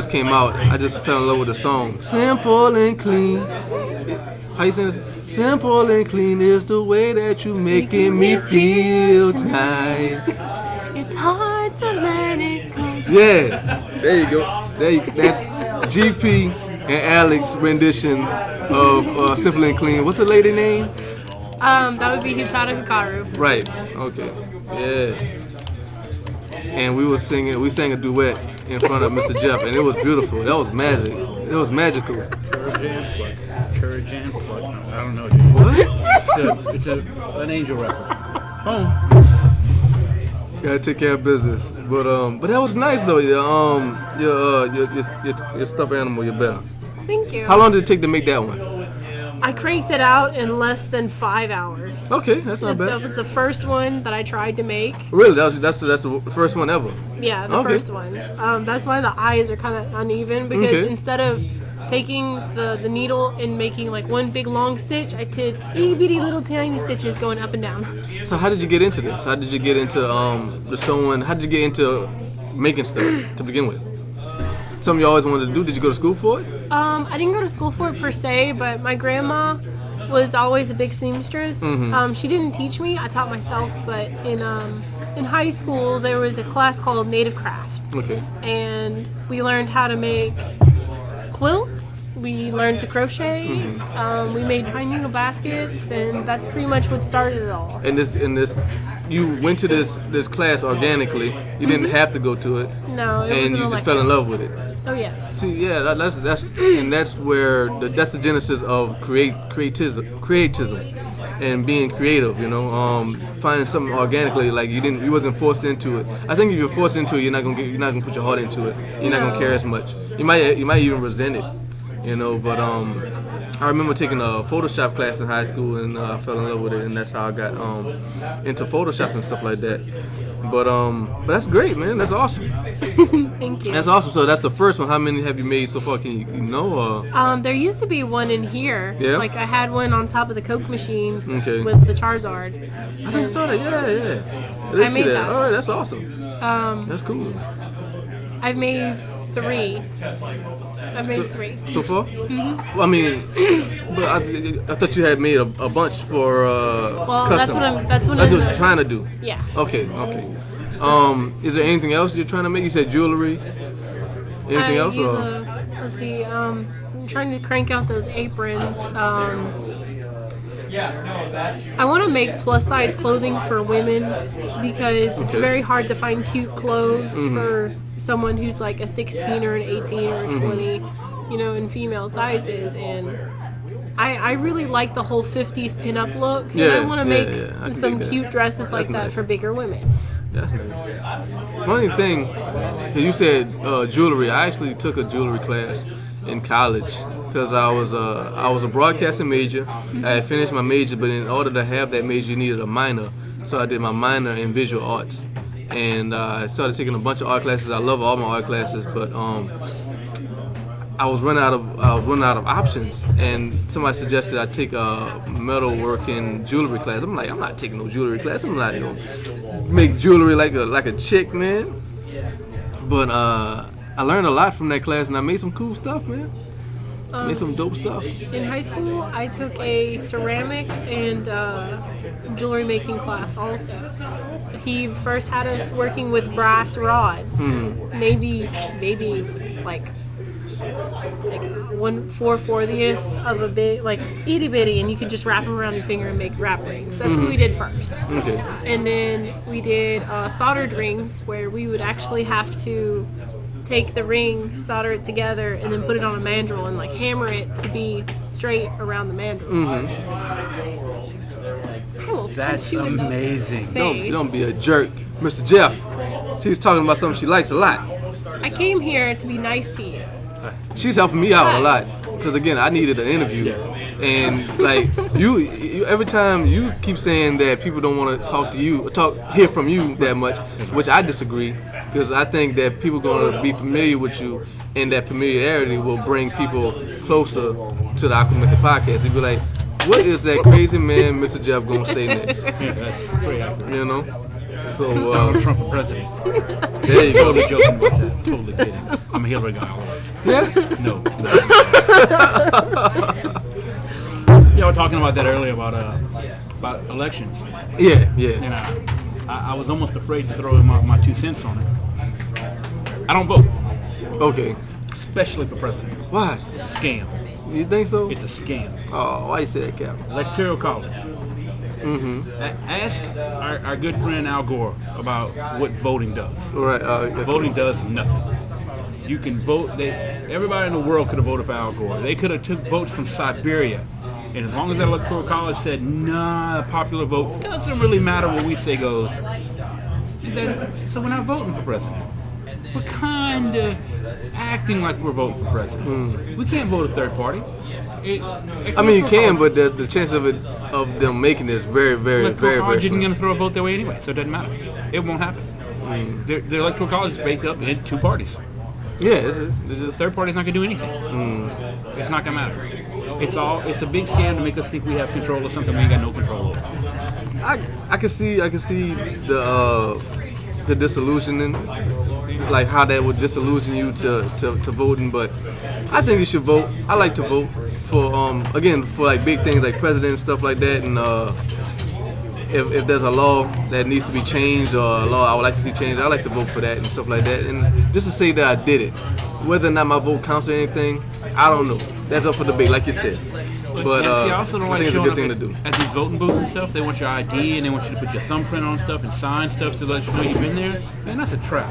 [SPEAKER 1] came out. I just fell in love with the song. Simple and clean. How you saying this? Simple and clean is the way that you making me feel tonight.
[SPEAKER 3] It's hard to let it go.
[SPEAKER 1] Yeah, there you go. That's GP and Alex rendition of Simple and Clean. What's the lady name?
[SPEAKER 3] That would be Hitada Hikaru.
[SPEAKER 1] Right. Okay. Yeah. And we sang a duet in front of Mr. Jeff, and it was beautiful. That was magic. It was magical.
[SPEAKER 2] Courage and pluck. I don't know, dude.
[SPEAKER 1] What?
[SPEAKER 2] It's an angel reference. Home.
[SPEAKER 1] Gotta take care of business. But that was nice though. Your stuffed animal, your bear.
[SPEAKER 3] Thank you.
[SPEAKER 1] How long did it take to make that one?
[SPEAKER 3] I cranked it out in less than 5 hours.
[SPEAKER 1] Okay, that's not
[SPEAKER 3] That
[SPEAKER 1] bad.
[SPEAKER 3] was the first one that I tried to make.
[SPEAKER 1] Really, that's the first one ever.
[SPEAKER 3] Yeah, the
[SPEAKER 1] Okay.
[SPEAKER 3] first one. That's why the eyes are kind of uneven because
[SPEAKER 1] Okay.
[SPEAKER 3] instead of taking the needle and making like one big long stitch, I did itty bitty little tiny stitches going up and down.
[SPEAKER 1] So how did you get into this? How did you get into the sewing? How did you get into making stuff to begin with? Something you always wanted to do? Did you go to school for it?
[SPEAKER 3] I didn't go to school for it per se, but my grandma was always a big seamstress. She didn't teach me; I taught myself. But in high school, there was a class called Native Craft,
[SPEAKER 1] Okay.
[SPEAKER 3] and we learned how to make quilts. We learned to crochet. We made pine needle baskets, and that's pretty much what started it all.
[SPEAKER 1] And this, you went to this class organically. You didn't have to go to it,
[SPEAKER 3] No, it was
[SPEAKER 1] and
[SPEAKER 3] an
[SPEAKER 1] you just fell in love with it.
[SPEAKER 3] Oh yes.
[SPEAKER 1] See, yeah, that's where that's the genesis of creatism, and being creative. You know, finding something organically. Like you wasn't forced into it. I think if you're forced into it, you're not gonna put your heart into it. You're not gonna care as much. You might even resent it. You know, but I remember taking a Photoshop class in high school, and I fell in love with it, and that's how I got into Photoshop and stuff like that. But that's great, man. That's awesome.
[SPEAKER 3] Thank you.
[SPEAKER 1] That's awesome. So that's the first one. How many have you made so far? Can you know?
[SPEAKER 3] There used to be one in here.
[SPEAKER 1] Yeah?
[SPEAKER 3] Like I had one on top of the Coke machine
[SPEAKER 1] Okay.
[SPEAKER 3] with the Charizard.
[SPEAKER 1] I think I saw that. Yeah. I
[SPEAKER 3] made that.
[SPEAKER 1] All right, that's awesome. That's cool.
[SPEAKER 3] I've made 3. I've made 3.
[SPEAKER 1] So far? Mm-hmm. Well, I mean, but I thought you had made a bunch for custom.
[SPEAKER 3] That's what
[SPEAKER 1] you're trying to do.
[SPEAKER 3] Yeah.
[SPEAKER 1] Okay. Is there anything else you're trying to make? You said jewelry. Anything else?
[SPEAKER 3] Let's see. I'm trying to crank out those aprons. I want to make plus size clothing for women because it's very hard to find cute clothes for someone who's like a 16 or an 18 or a 20, in female sizes. And I really like the whole 50s pinup look. And I want to make some cute dresses like that for bigger women.
[SPEAKER 1] That's nice. Funny thing, because you said jewelry. I actually took a jewelry class in college because I was a broadcasting major. I had finished my major, but in order to have that major, you needed a minor. So I did my minor in visual arts, and I started taking a bunch of art classes. I love all my art classes, but I was running out of options, and somebody suggested I take a metalworking jewelry class. I'm like, I'm not taking no jewelry class. I'm not gonna make jewelry like a chick, man. But I learned a lot from that class, and I made some cool stuff, man. Made some dope stuff.
[SPEAKER 3] In high school, I took a ceramics and jewelry making class also. He first had us working with brass rods, maybe like 1/4 of a big, like itty bitty, and you could just wrap them around your finger and make wrap rings. That's what we did first.
[SPEAKER 1] Okay.
[SPEAKER 3] And then we did soldered rings, where we would actually have to take the ring, solder it together, and then put it on a mandrel and like hammer it to be straight around the mandrel.
[SPEAKER 2] That's amazing.
[SPEAKER 1] Don't be a jerk, Mr. Jeff. She's talking about something she likes a lot.
[SPEAKER 3] I came here to be nice to you.
[SPEAKER 1] She's helping me out a lot because again, I needed an interview, and like you every time you keep saying that people don't want to hear from you that much, which I disagree. Because I think that people going to be familiar with you, and that familiarity will bring people closer to the AquaMethodPodcast. They'll be like, what is that crazy man Mr. Jeff going to say next?
[SPEAKER 2] Yeah, that's pretty accurate.
[SPEAKER 1] So,
[SPEAKER 2] Donald Trump for president.
[SPEAKER 1] There you go.
[SPEAKER 2] Totally joking about that. Totally kidding. I'm a Hillary guy.
[SPEAKER 1] Yeah?
[SPEAKER 2] No. Yeah, we were talking about that earlier about elections.
[SPEAKER 1] Yeah.
[SPEAKER 2] And I was almost afraid to throw in my 2 cents on it. I don't vote.
[SPEAKER 1] Okay.
[SPEAKER 2] Especially for president.
[SPEAKER 1] Why?
[SPEAKER 2] It's a scam.
[SPEAKER 1] You think so?
[SPEAKER 2] It's a scam.
[SPEAKER 1] Oh, why you say that, Cap?
[SPEAKER 2] Electoral college. Ask our good friend Al Gore about what voting does.
[SPEAKER 1] Right.
[SPEAKER 2] Voting does nothing. You can vote. Everybody in the world could have voted for Al Gore. They could have took votes from Siberia. And as long as that electoral college said, nah, the popular vote doesn't really matter what we say goes, so we're not voting for president. We're kind of acting like we're voting for president. We can't vote a third party.
[SPEAKER 1] I mean, you can, but the chance of them making it is very, very, very, very
[SPEAKER 2] isn't
[SPEAKER 1] slim.
[SPEAKER 2] going to throw a vote their way anyway, so it doesn't matter. It won't happen. The electoral college is baked up in 2 parties.
[SPEAKER 1] Yeah, it's
[SPEAKER 2] The third party's not going to do anything. It's not going to matter. It's a big scam to make us think we have control of something we ain't got no control over.
[SPEAKER 1] I can see the disillusioning, like how that would disillusion you to voting. But I think you should vote. I like to vote for like big things like president and stuff like that. And if there's a law that needs to be changed or a law I would like to see changed, I like to vote for that and stuff like that. And just to say that I did it, whether or not my vote counts or anything, I don't know. That's up for debate, like you said. But
[SPEAKER 2] I also don't
[SPEAKER 1] I think it's a good thing to do.
[SPEAKER 2] At these voting booths and stuff, they want your ID and they want you to put your thumbprint on stuff and sign stuff to let you know you've been there. Man, that's a trap.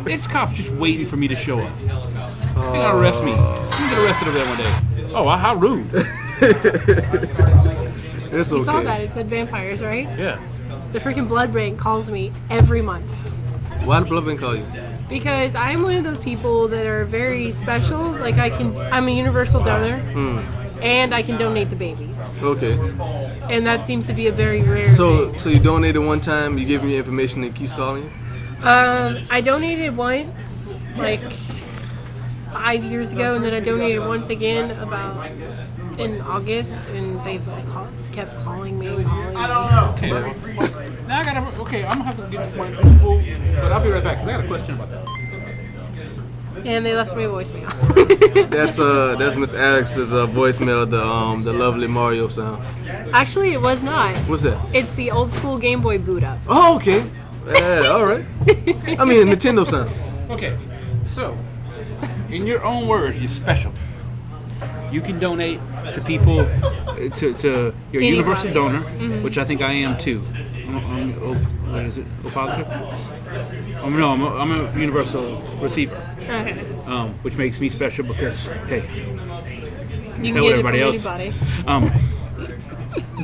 [SPEAKER 2] It's cops just waiting for me to show up. They're gonna arrest me. I'm gonna get arrested over there one day. Oh, how rude.
[SPEAKER 1] It's okay.
[SPEAKER 3] You saw that? It said vampires, right?
[SPEAKER 2] Yeah.
[SPEAKER 3] The freaking blood bank calls me every month.
[SPEAKER 1] Why did blood bank call you?
[SPEAKER 3] Because I'm one of those people that are very special. Like I'm a universal donor. and I can donate to babies.
[SPEAKER 1] Okay.
[SPEAKER 3] And that seems to be a very rare
[SPEAKER 1] So
[SPEAKER 3] thing.
[SPEAKER 1] so you donated one time, you give me information and it keeps calling you?
[SPEAKER 3] I donated once, like 5 years ago, and then I donated once again about in August, and they've kept calling me and calling me.
[SPEAKER 2] Okay. Now I gotta. Okay, I'm gonna have to get this one full, but I'll be right back. 'Cause I got a question about that.
[SPEAKER 3] And they left me a voicemail.
[SPEAKER 1] That's Miss Alex's voicemail, the lovely Mario sound.
[SPEAKER 3] Actually, it was not.
[SPEAKER 1] What's that?
[SPEAKER 3] It's the old school Game Boy boot up.
[SPEAKER 1] Oh, okay. Yeah, all right. I mean, Nintendo sound.
[SPEAKER 2] Okay, so in your own words, you're special. You can donate to people, to your
[SPEAKER 3] Anybody.
[SPEAKER 2] universal donor, which I think I am too. What is it? O positive? No, I'm a universal receiver,
[SPEAKER 3] Okay.
[SPEAKER 2] which makes me special because hey,
[SPEAKER 3] You can
[SPEAKER 2] tell
[SPEAKER 3] get
[SPEAKER 2] everybody
[SPEAKER 3] it
[SPEAKER 2] else.
[SPEAKER 3] from anybody.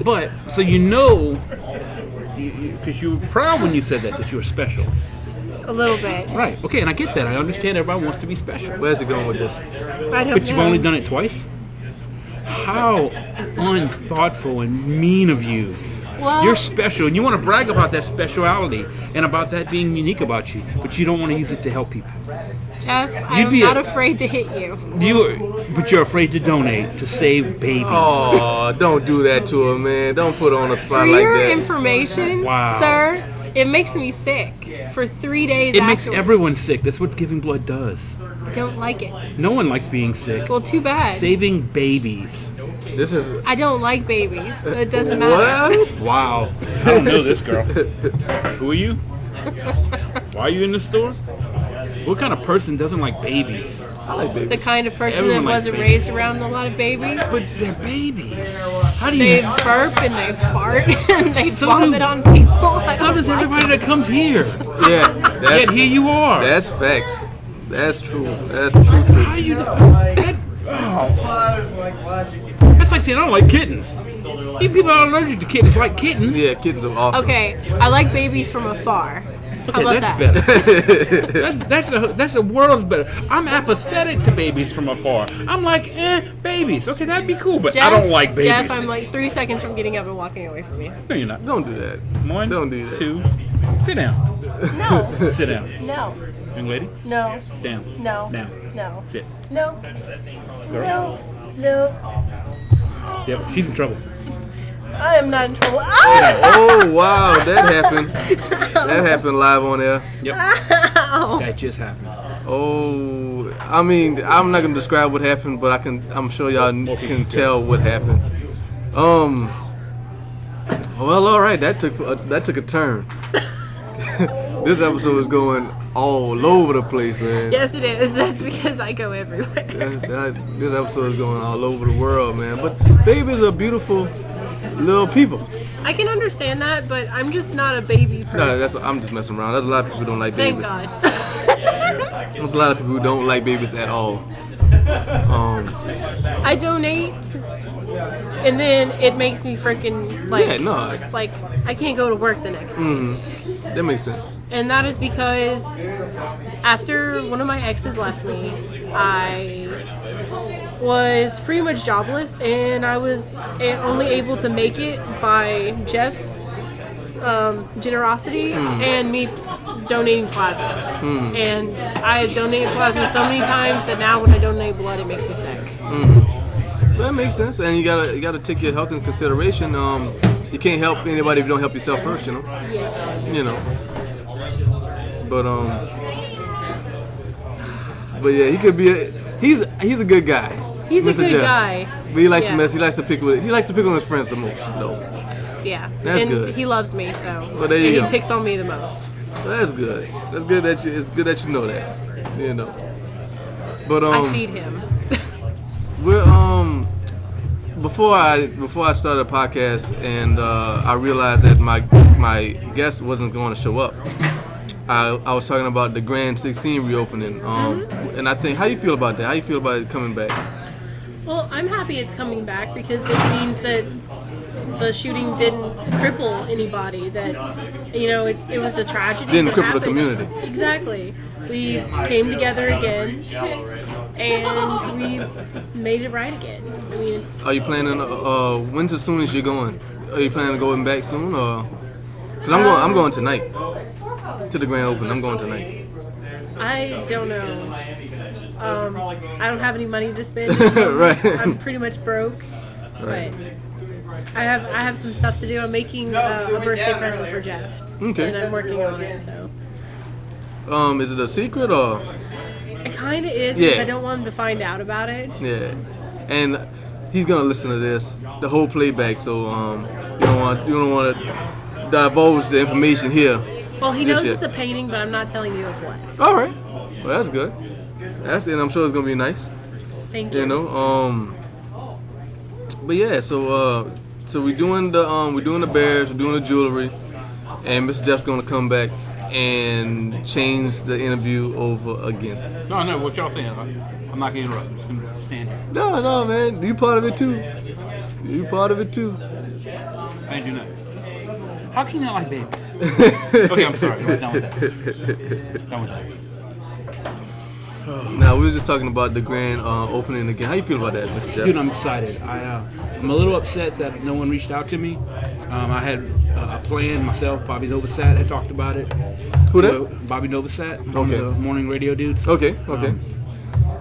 [SPEAKER 2] But so you know, because you were proud when you said that you were special,
[SPEAKER 3] A little bit.
[SPEAKER 2] right? Okay, and I get that. I understand everybody wants to be special.
[SPEAKER 1] Where's it going with this?
[SPEAKER 3] I don't
[SPEAKER 2] But you've
[SPEAKER 3] know.
[SPEAKER 2] only done it twice? How unthoughtful and mean of you.
[SPEAKER 3] Well,
[SPEAKER 2] You're special, and you want to brag about that speciality and about that being unique about you, but you don't want to use it to help people.
[SPEAKER 3] Jeff,
[SPEAKER 2] You'd
[SPEAKER 3] I'm
[SPEAKER 2] be
[SPEAKER 3] not
[SPEAKER 2] a-
[SPEAKER 3] afraid to hit you.
[SPEAKER 2] But you're afraid to donate to save babies.
[SPEAKER 1] Oh, don't do that to her, man. Don't put her on a spot
[SPEAKER 3] For
[SPEAKER 1] like
[SPEAKER 3] your
[SPEAKER 1] that.
[SPEAKER 3] information,
[SPEAKER 2] Wow.
[SPEAKER 3] sir, it makes me sick for 3 days
[SPEAKER 2] It makes
[SPEAKER 3] afterwards.
[SPEAKER 2] everyone sick. That's what giving blood does.
[SPEAKER 3] I don't like it.
[SPEAKER 2] No one likes being sick.
[SPEAKER 3] Well, too bad.
[SPEAKER 2] Saving babies.
[SPEAKER 1] This is
[SPEAKER 3] I don't like babies. It doesn't matter.
[SPEAKER 1] what?
[SPEAKER 2] Wow. I don't know this girl. Who are you? Why are you in the store? What kind of person doesn't like babies?
[SPEAKER 1] I like
[SPEAKER 3] The
[SPEAKER 1] babies.
[SPEAKER 3] kind of person
[SPEAKER 2] Everyone
[SPEAKER 3] that
[SPEAKER 2] likes
[SPEAKER 3] wasn't
[SPEAKER 2] babies.
[SPEAKER 3] raised around a lot of babies.
[SPEAKER 2] But they're babies. How do
[SPEAKER 3] They
[SPEAKER 2] you...
[SPEAKER 3] burp and they fart and they
[SPEAKER 2] So
[SPEAKER 3] vomit
[SPEAKER 2] do-
[SPEAKER 3] on people. I
[SPEAKER 2] So
[SPEAKER 3] don't
[SPEAKER 2] does
[SPEAKER 3] like
[SPEAKER 2] everybody that comes here.
[SPEAKER 1] Yeah, that's
[SPEAKER 2] Yet here you are.
[SPEAKER 1] that's facts. That's true. That's true.
[SPEAKER 2] How you... That, that's like saying I don't like kittens. Even people are allergic to kittens like kittens.
[SPEAKER 1] Yeah, kittens are awesome.
[SPEAKER 3] Okay, I like babies from afar. How
[SPEAKER 2] Okay,
[SPEAKER 3] about
[SPEAKER 2] that's
[SPEAKER 3] that?
[SPEAKER 2] better. That's the world's better. I'm apathetic to babies from afar. I'm like, babies. Okay, that'd be cool, but I don't like babies.
[SPEAKER 3] Jeff, I'm like 3 seconds from getting up and walking away from you.
[SPEAKER 2] No, you're not.
[SPEAKER 1] Don't do that.
[SPEAKER 2] One,
[SPEAKER 1] Don't do that.
[SPEAKER 2] 2, sit down.
[SPEAKER 3] No,
[SPEAKER 2] Sit down.
[SPEAKER 3] no,
[SPEAKER 2] Young lady,
[SPEAKER 3] no,
[SPEAKER 2] down.
[SPEAKER 3] no,
[SPEAKER 2] Now,
[SPEAKER 3] no,
[SPEAKER 2] sit.
[SPEAKER 3] no,
[SPEAKER 2] Girl.
[SPEAKER 3] no.
[SPEAKER 2] Yep, she's in trouble.
[SPEAKER 3] I am not in trouble. Ah!
[SPEAKER 1] Oh wow, that happened. That happened live on air.
[SPEAKER 2] Yep,
[SPEAKER 3] Ow.
[SPEAKER 2] that just happened.
[SPEAKER 1] Oh, I mean, I'm not gonna describe what happened, but I'm sure y'all can tell what happened. Well, all right, that took a turn. This episode is going all over the place, man.
[SPEAKER 3] Yes, it is. That's because I go everywhere.
[SPEAKER 1] This episode is going all over the world, man. But babies are beautiful little people.
[SPEAKER 3] I can understand that, but I'm just not a baby person.
[SPEAKER 1] No, I'm just messing around. There's a lot of people who don't like
[SPEAKER 3] Thank
[SPEAKER 1] babies.
[SPEAKER 3] God.
[SPEAKER 1] There's a lot of people who don't like babies at all.
[SPEAKER 3] I donate, and then it makes me freaking like,
[SPEAKER 1] Yeah, no.
[SPEAKER 3] like I can't go to work the next day.
[SPEAKER 1] That makes sense.
[SPEAKER 3] And that is because after one of my exes left me, I was pretty much jobless, and I was only able to make it by Jeff's generosity and me donating plasma. And I have donated plasma so many times that now when I donate blood, it makes me sick.
[SPEAKER 1] That makes sense, and you gotta take your health into consideration. You can't help anybody if you don't help yourself first, you know.
[SPEAKER 3] Yes.
[SPEAKER 1] You know. But yeah, he could be. He's a good guy.
[SPEAKER 3] He's
[SPEAKER 1] Mr.
[SPEAKER 3] a good
[SPEAKER 1] Jeff.
[SPEAKER 3] guy.
[SPEAKER 1] But he likes to
[SPEAKER 3] Yeah.
[SPEAKER 1] mess. He likes to pick on his friends the most, though.
[SPEAKER 3] Yeah.
[SPEAKER 1] That's
[SPEAKER 3] and
[SPEAKER 1] good.
[SPEAKER 3] he loves me, so
[SPEAKER 1] Well, there you
[SPEAKER 3] and
[SPEAKER 1] go.
[SPEAKER 3] he picks on me the most.
[SPEAKER 1] Well, that's good. That's good that it's good that you know that. You know. But
[SPEAKER 3] I feed him.
[SPEAKER 1] we're before I started the podcast and I realized that my guest wasn't going to show up. I was talking about the Grand 16 reopening, and I think, how you feel about that? How you feel about it coming back?
[SPEAKER 3] Well, I'm happy it's coming back because it means that the shooting didn't cripple anybody. That it was a tragedy.
[SPEAKER 1] Didn't
[SPEAKER 3] that
[SPEAKER 1] cripple the
[SPEAKER 3] happened.
[SPEAKER 1] community.
[SPEAKER 3] Exactly. We came together again, and we made it right again. I mean, it's.
[SPEAKER 1] Are you planning? When's the soonest you're going? Are you planning on going back soon, or? Cause I'm going tonight to the grand opening. I'm going tonight.
[SPEAKER 3] I don't know. I don't have any money to spend.
[SPEAKER 1] Right.
[SPEAKER 3] I'm pretty much broke.
[SPEAKER 1] Right.
[SPEAKER 3] But I have some stuff to do. I'm making a birthday present for Jeff.
[SPEAKER 1] Okay.
[SPEAKER 3] And I'm working on it. So.
[SPEAKER 1] Is it a secret or?
[SPEAKER 3] It kind of is because
[SPEAKER 1] Yeah.
[SPEAKER 3] I don't want him to find out about it.
[SPEAKER 1] Yeah. And he's gonna listen to this, the whole playback. So you don't want to divulge the information here.
[SPEAKER 3] Well, he
[SPEAKER 1] Just
[SPEAKER 3] knows
[SPEAKER 1] yet.
[SPEAKER 3] it's a painting, but I'm not telling you of what.
[SPEAKER 1] All right. Well, that's good. And I'm sure it's gonna be nice.
[SPEAKER 3] Thank you.
[SPEAKER 1] You know. But yeah. So we're doing the bears, we're doing the jewelry, and Mr. Jeff's gonna come back and change the interview over again.
[SPEAKER 2] No, what y'all saying? I'm not going to interrupt. I'm just going to stand here.
[SPEAKER 1] No, man. You part of it too. You part of it too.
[SPEAKER 2] I ain't do nothing. How can you not like babies? Okay, I'm sorry. I'm done with that. Done with that.
[SPEAKER 1] Now, we were just talking about the grand opening again. How you feel about that, Mr. Jeff?
[SPEAKER 2] Dude, I'm excited. I'm a little upset that no one reached out to me. I had a plan myself. Bobby Novosad had talked about it.
[SPEAKER 1] Who that?
[SPEAKER 2] Bobby Novosad, one
[SPEAKER 1] Okay.
[SPEAKER 2] of the morning radio dudes.
[SPEAKER 1] Okay.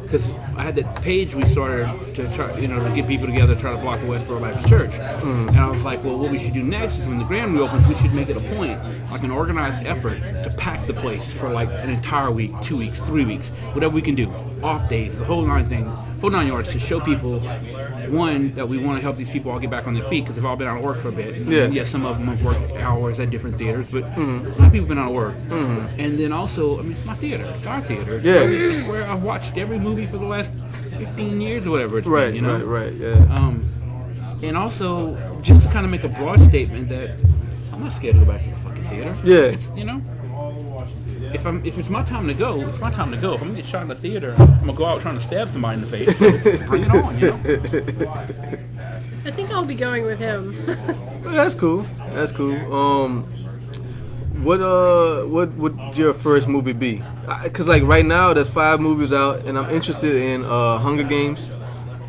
[SPEAKER 2] Because I had that page we started to try, to get people together to try to block the Westboro Baptist Church. And I was like, well, what we should do next is when the Grand reopens, we should make it a point, like an organized effort, to pack the place for like an entire week, 2 weeks, 3 weeks, whatever we can do, off days, the whole nine yards, to show people, one, that we want to help these people all get back on their feet because they've all been out of work for a bit.
[SPEAKER 1] Yeah.
[SPEAKER 2] Yes, some of them have worked hours at different theaters, but a lot of people have been out of work. And then also, I mean, it's my theater. It's our theater.
[SPEAKER 1] Yeah.
[SPEAKER 2] It's where I've watched every movie for the last 15 years or whatever it's
[SPEAKER 1] Right,
[SPEAKER 2] been,
[SPEAKER 1] right, yeah.
[SPEAKER 2] And also, just to kind of make a broad statement that I'm not scared to go back to the fucking theater.
[SPEAKER 1] Yeah.
[SPEAKER 2] It's, if it's my time to go, it's my time to go. If I'm gonna get shot in the theater, I'm gonna go out trying to stab somebody in the face. So bring it on,
[SPEAKER 3] I think I'll be going with him.
[SPEAKER 1] That's cool. What would your first movie be? Because like right now, there's 5 movies out, and I'm interested in Hunger Games,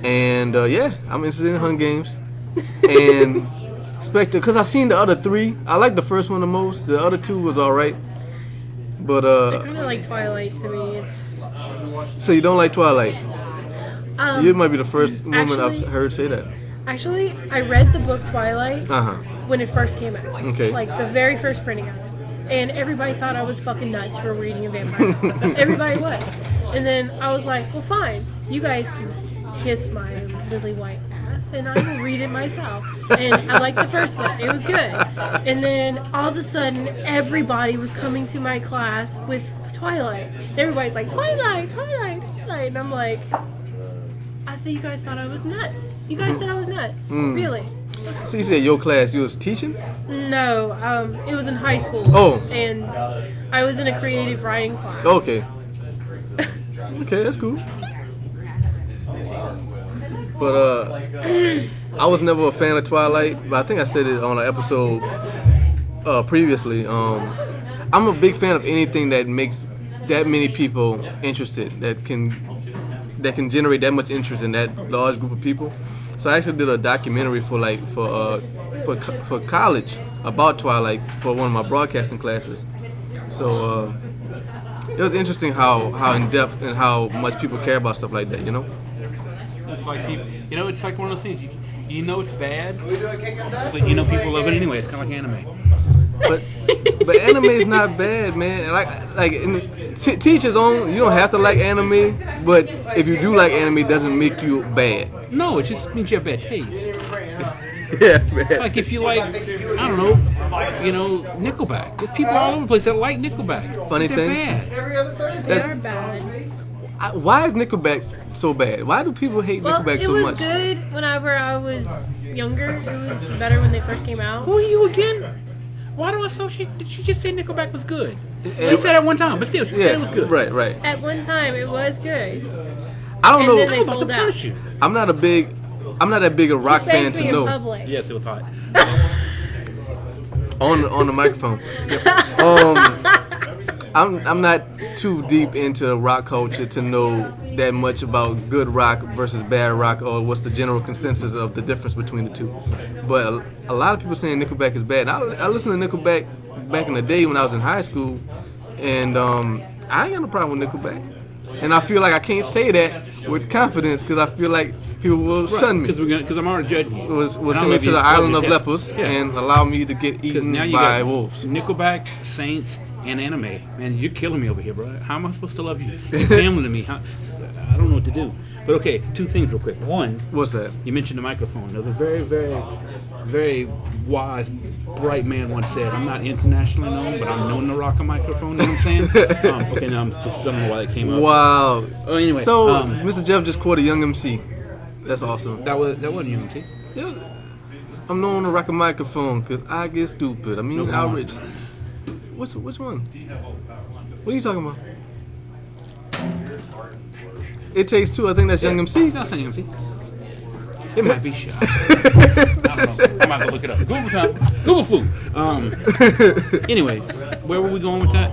[SPEAKER 1] and I'm interested in Hunger Games, and Spectre. Because I seen the other 3. I like the first one the most. The other 2 was all right, but
[SPEAKER 3] They're kind of like Twilight to me. It's.
[SPEAKER 1] So you don't like Twilight? You might be the first woman I've
[SPEAKER 3] actually-
[SPEAKER 1] heard say that.
[SPEAKER 3] Actually, I read the book Twilight
[SPEAKER 1] Uh-huh.
[SPEAKER 3] when it first came out.
[SPEAKER 1] Okay.
[SPEAKER 3] Like the very first printing of it. And everybody thought I was fucking nuts for reading a vampire novel. Everybody was. And then I was like, well, fine. You guys can kiss my lily white ass, and I will read it myself. And I liked the first one. It was good. And then all of a sudden, everybody was coming to my class with Twilight. Everybody's like, Twilight. And I'm like, I think you guys thought I was nuts. You guys said I was nuts. Really?
[SPEAKER 1] So you said your class, you was teaching?
[SPEAKER 3] No, it was in high school.
[SPEAKER 1] Oh.
[SPEAKER 3] And I was in a creative writing class.
[SPEAKER 1] Okay. Okay, that's cool. But I was never a fan of Twilight, but I think I said it on an episode previously. I'm a big fan of anything that makes that many people interested, that can generate that much interest in that large group of people. So I actually did a documentary for college about Twilight for one of my broadcasting classes. So it was interesting how in depth and how much people care about stuff like that, you know.
[SPEAKER 2] It's like people, it's like one of those things. You know it's bad, but people love it anyway. It's kind of like anime.
[SPEAKER 1] But anime is not bad, man. Teachers own. You don't have to like anime, but if you do like anime, it doesn't make you bad.
[SPEAKER 2] No, it just means you have bad taste.
[SPEAKER 1] Yeah, man.
[SPEAKER 2] It's like if you like, I don't know, Nickelback. There's people all over the place that like Nickelback.
[SPEAKER 1] Funny
[SPEAKER 2] They're
[SPEAKER 1] thing.
[SPEAKER 2] bad.
[SPEAKER 3] They are bad.
[SPEAKER 1] Why is Nickelback so bad? Why do people hate Nickelback so much?
[SPEAKER 3] It was good whenever I was younger. It was better when they first came out.
[SPEAKER 2] Who are you again? Why do I associate? Did she just say Nickelback was good? She said it one time, but still, she said it was good.
[SPEAKER 1] Right.
[SPEAKER 3] At one time, it was good.
[SPEAKER 1] I don't
[SPEAKER 3] And then
[SPEAKER 1] know.
[SPEAKER 3] they sold out.
[SPEAKER 1] I'm not that big a rock fan
[SPEAKER 3] Spanked
[SPEAKER 1] to
[SPEAKER 3] me in
[SPEAKER 1] know.
[SPEAKER 3] public.
[SPEAKER 2] Yes, it was hot.
[SPEAKER 1] On the microphone. I'm not too deep into rock culture to know that much about good rock versus bad rock, or what's the general consensus of the difference between the two. But a lot of people saying Nickelback is bad. I listened to Nickelback back in the day when I was in high school, and I ain't got no problem with Nickelback. And I feel like I can't say that with confidence because I feel like people will shun me.
[SPEAKER 2] Because I'm already judging you.
[SPEAKER 1] We'll send me to the island of lepers and allow me to get eaten
[SPEAKER 2] now you
[SPEAKER 1] by
[SPEAKER 2] got
[SPEAKER 1] wolves.
[SPEAKER 2] Nickelback, Saints, and anime. Man, you're killing me over here, bro. How am I supposed to love you? You're family to me. I don't know what to do. But okay, two things real quick. One.
[SPEAKER 1] What's that?
[SPEAKER 2] You mentioned the microphone. There's a very, very, very wise, bright man once said, I'm not internationally known, but I'm known to rock a microphone. You know what I'm saying? Okay, now I'm just don't know why that came up.
[SPEAKER 1] Wow.
[SPEAKER 2] Oh, anyway.
[SPEAKER 1] So, Mr. Jeff just quoted Young MC. That's awesome.
[SPEAKER 2] That wasn't Young MC.
[SPEAKER 1] Yeah. I'm known to rock a microphone because I get stupid. I mean, outraged. Which one? What are you talking about? It Takes Two. I think that's Young MC.
[SPEAKER 2] That's not Young MC. It might be shot. I don't know. I might have to look it up. Google time. Google food. Anyway, where were we going with that?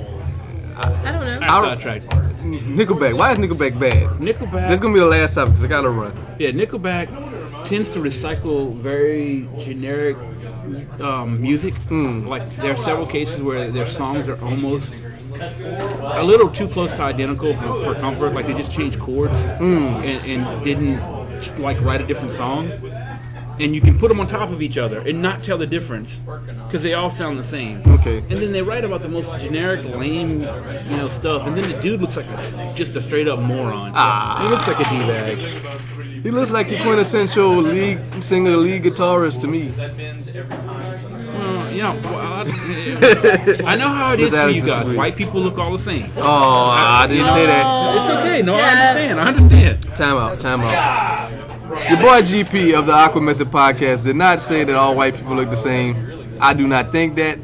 [SPEAKER 3] I don't know.
[SPEAKER 2] I sidetracked.
[SPEAKER 1] Nickelback. Why is Nickelback bad?
[SPEAKER 2] Nickelback.
[SPEAKER 1] This is gonna be the last topic because I gotta run.
[SPEAKER 2] Yeah, Nickelback tends to recycle very generic music. Like there are several cases where their songs are almost a little too close to identical for comfort. Like they just changed chords and didn't like write a different song. And you can put them on top of each other and not tell the difference because they all sound the same.
[SPEAKER 1] Okay.
[SPEAKER 2] And then they write about the most generic, lame, stuff. And then the dude looks like just a straight up moron. He looks like a D-bag.
[SPEAKER 1] He looks like a quintessential lead singer, lead guitarist to me.
[SPEAKER 2] I know how it is for you guys. White people look all the same.
[SPEAKER 1] Oh, I didn't say that.
[SPEAKER 2] It's okay. No, I understand.
[SPEAKER 1] Time out. Your boy GP of the AquaMethodPodcast did not say that all white people look the same. I do not think that.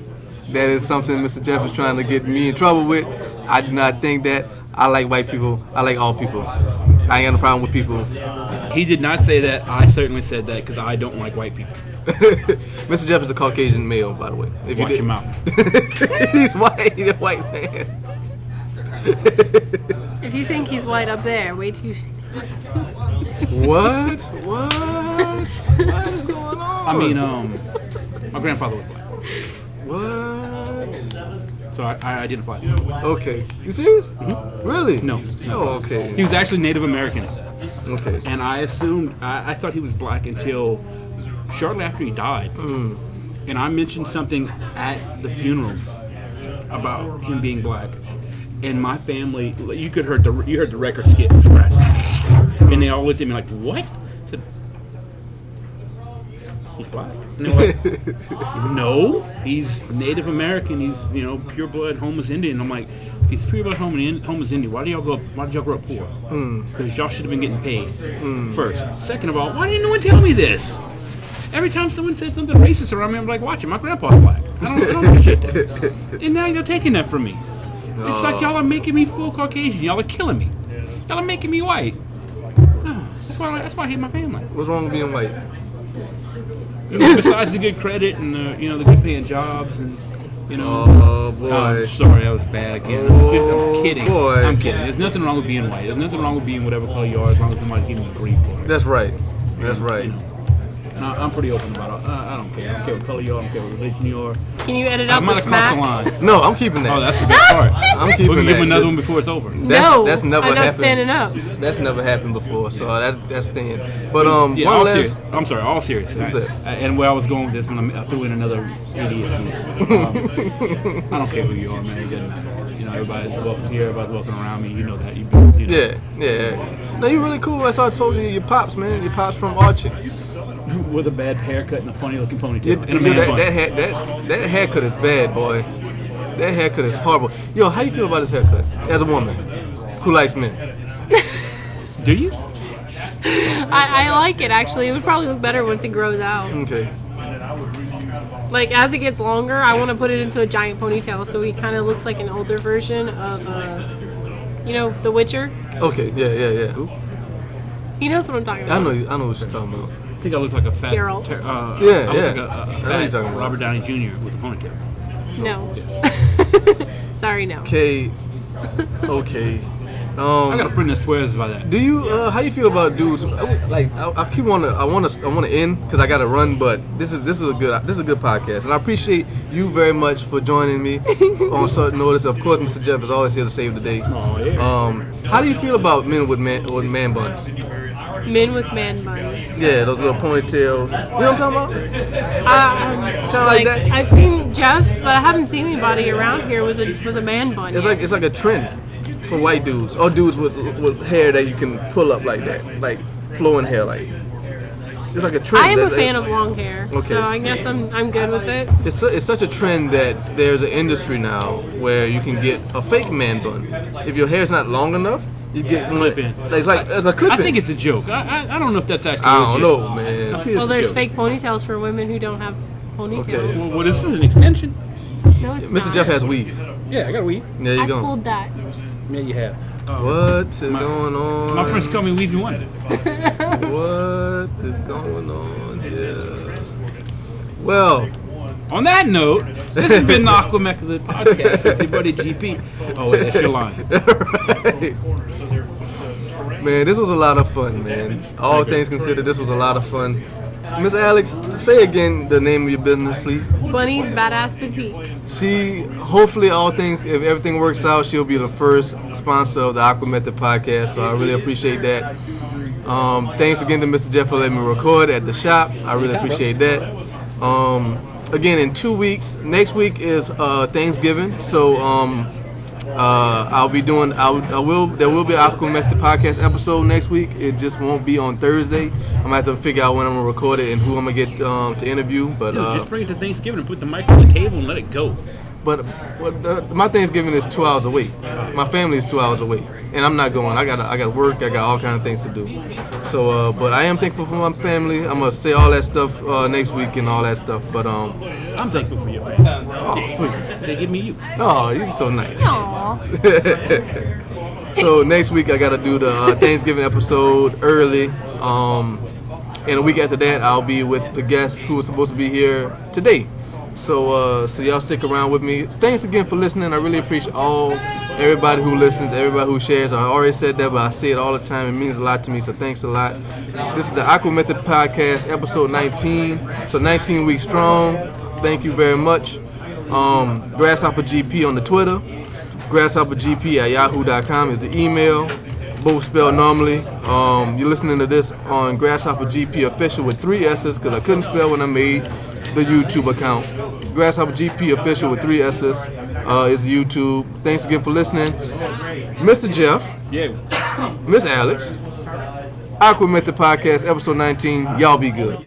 [SPEAKER 1] That is something Mr. Jeff is trying to get me in trouble with. I do not think that. I like white people. I like all people. I ain't got no problem with people.
[SPEAKER 2] He did not say that. I certainly said that because I don't like white people.
[SPEAKER 1] Mr. Jeff is a Caucasian male, by the way. If
[SPEAKER 2] Watch your mouth.
[SPEAKER 1] He's white. He's a white man.
[SPEAKER 3] If you think he's white up there, wait till you.
[SPEAKER 1] What? What is going on?
[SPEAKER 2] I mean, my grandfather was black.
[SPEAKER 1] What?
[SPEAKER 2] So I identify.
[SPEAKER 1] Okay. You serious?
[SPEAKER 2] Mm-hmm.
[SPEAKER 1] Really?
[SPEAKER 2] No.
[SPEAKER 1] Oh, okay.
[SPEAKER 2] He was actually Native American.
[SPEAKER 1] Okay.
[SPEAKER 2] And I assumed, I thought he was black until shortly after he died. And I mentioned something at the funeral about him being black. And my family, you heard the record skip scratch. And they all looked at me like, what? I said, he's black. And they're like, no, he's Native American. He's, pure blood homeless Indian. I'm like, if he's pure blood homeless Indian, why did y'all grow up poor? Because y'all should have been getting paid. First. Second of all, why didn't no one tell me this? Every time someone said something racist around me, I'm like, watch it, my grandpa's black. I don't appreciate that. And now you're taking that from me. It's like y'all are making me full Caucasian. Y'all are killing me. Y'all are making me white. No, that's why I hate my family.
[SPEAKER 1] What's wrong with being white?
[SPEAKER 2] Besides the good credit and the good paying jobs and
[SPEAKER 1] Oh boy.
[SPEAKER 2] I'm sorry, that was bad again. I'm kidding.
[SPEAKER 1] Boy.
[SPEAKER 2] I'm kidding. There's nothing wrong with being white. There's nothing wrong with being whatever color you are, as long as somebody's giving you grief for it.
[SPEAKER 1] That's right. That's right.
[SPEAKER 2] And I'm pretty open about it. I don't care. I don't care what color you are. I don't care what religion you are.
[SPEAKER 3] Can you edit out the
[SPEAKER 2] across the
[SPEAKER 3] smack?
[SPEAKER 2] line.
[SPEAKER 1] No, I'm keeping that.
[SPEAKER 2] Oh, that's the best part.
[SPEAKER 1] I'm keeping
[SPEAKER 2] We can
[SPEAKER 1] that.
[SPEAKER 2] give him another one before it's over.
[SPEAKER 1] That's never
[SPEAKER 3] I'm not
[SPEAKER 1] happened.
[SPEAKER 3] standing up.
[SPEAKER 1] That's never happened before, so that's staying. But
[SPEAKER 2] Yeah,
[SPEAKER 1] one
[SPEAKER 2] all
[SPEAKER 1] last.
[SPEAKER 2] serious. I'm sorry, all serious.
[SPEAKER 1] What's that?
[SPEAKER 2] And where I was going with this, when I threw in another idiot. I don't care who you are, man. It doesn't matter. Everybody's welcome here. Everybody's welcome around me. You know that.
[SPEAKER 1] Yeah. No, you're really cool. That's why I told you your pops, man. Your pops from Archie.
[SPEAKER 2] With a bad haircut and a funny looking ponytail. And a
[SPEAKER 1] Yo,
[SPEAKER 2] man bun.
[SPEAKER 1] that haircut is bad, boy. That haircut is horrible. Yo, how you feel about this haircut as a woman who likes men?
[SPEAKER 2] Do you?
[SPEAKER 3] I like it, actually. It would probably look better once it grows out.
[SPEAKER 1] Okay.
[SPEAKER 3] Like, as it gets longer, I want to put it into a giant ponytail so he kind of looks like an older version of, The Witcher.
[SPEAKER 1] Okay. Yeah.
[SPEAKER 3] He knows what I'm talking about.
[SPEAKER 1] I know what you're talking about.
[SPEAKER 2] I think I look like a fat
[SPEAKER 3] Geralt.
[SPEAKER 2] I look like
[SPEAKER 1] Yeah.
[SPEAKER 2] a
[SPEAKER 1] I know what you're
[SPEAKER 2] fat
[SPEAKER 1] talking about.
[SPEAKER 2] Robert Downey Jr. with a ponytail.
[SPEAKER 3] No. Sorry, no.
[SPEAKER 1] Okay.
[SPEAKER 2] I got a friend that swears by that.
[SPEAKER 1] Do you? How you feel about dudes? Like, I keep want to end because I got to run. But this is a good podcast, and I appreciate you very much for joining me on short notice. Of course, Mr. Jeff is always here to save the day.
[SPEAKER 2] Oh yeah.
[SPEAKER 1] How do you feel about men with man buns?
[SPEAKER 3] Men with man buns.
[SPEAKER 1] Yeah, those little ponytails. You know what I'm talking about? Kind of like that.
[SPEAKER 3] I've seen Jeff's, but I haven't seen anybody around here with a man bun.
[SPEAKER 1] It's like a trend for white dudes or dudes with hair that you can pull up like that, like flowing hair, like it's like a trend.
[SPEAKER 3] I am a fan of long hair,
[SPEAKER 1] okay.
[SPEAKER 3] So I guess I'm good with it.
[SPEAKER 1] It's such a trend that there's an industry now where you can get a fake man bun. If your hair's not long enough, you get one. It's a clip.
[SPEAKER 2] I think it's a joke. I don't know if that's actually.
[SPEAKER 1] I don't
[SPEAKER 2] legit.
[SPEAKER 1] know, man.
[SPEAKER 3] Well, there's fake ponytails for women who don't have ponytails.
[SPEAKER 1] Okay.
[SPEAKER 2] Well, this is an extension.
[SPEAKER 3] No, it's
[SPEAKER 1] Mr.
[SPEAKER 3] not.
[SPEAKER 1] Jeff has weave.
[SPEAKER 2] Yeah, I got a weave.
[SPEAKER 1] There you
[SPEAKER 3] I've
[SPEAKER 1] go.
[SPEAKER 3] pulled that.
[SPEAKER 2] Yeah, you have.
[SPEAKER 1] What is going on?
[SPEAKER 2] My friends call me Weavy One.
[SPEAKER 1] What is going on here? Well,
[SPEAKER 2] on that note, this has been the AquaMethodPodcast with your buddy GP. Oh, wait, that's your line.
[SPEAKER 1] Right. Man, this was a lot of fun, man. All things considered, this was a lot of fun. Miss Alex, say again the name of your business, please.
[SPEAKER 3] Bunny's Badass Boutique.
[SPEAKER 1] She, hopefully if everything works out, she'll be the first sponsor of the Aqua Method podcast, so I really appreciate that. Thanks again to Mr. Jeff for letting me record at the shop. I really appreciate that. Again, in 2 weeks, next week is Thanksgiving, so I'll be doing. There will be an Aqua Method podcast episode next week. It just won't be on Thursday. I'm gonna have to figure out when I'm gonna record it and who I'm gonna get to interview. But
[SPEAKER 2] Dude, just bring it to Thanksgiving and put the mic on the table and let it go.
[SPEAKER 1] But my Thanksgiving is 2 hours away. My family is 2 hours away, and I'm not going. I got work. I got all kind of things to do. So, but I am thankful for my family. I'm gonna say all that stuff next week and all that stuff. But
[SPEAKER 2] I'm thankful for you.
[SPEAKER 1] oh, sweet.
[SPEAKER 2] They give me you.
[SPEAKER 1] Oh, you're so nice.
[SPEAKER 3] Aww.
[SPEAKER 1] So next week I gotta do the Thanksgiving episode early. And a week after that I'll be with the guest who was supposed to be here today. So y'all stick around with me. Thanks again for listening. I really appreciate everybody who listens, everybody who shares. I already said that, but I say it all the time. It means a lot to me, so thanks a lot. This is the Aqua Method Podcast, episode 19. So 19 weeks strong. Thank you very much. Grasshopper GP on the Twitter. GrasshopperGP@yahoo.com is the email. Both spelled normally. You're listening to this on Grasshopper GP Official with 3 S's because I couldn't spell when I made the YouTube account. Grasshopper GP Official with 3 S's is YouTube. Thanks again for listening. Mr. Jeff.
[SPEAKER 2] Yeah.
[SPEAKER 1] Miss Alex. Aqua Method Podcast, episode 19. Y'all be good.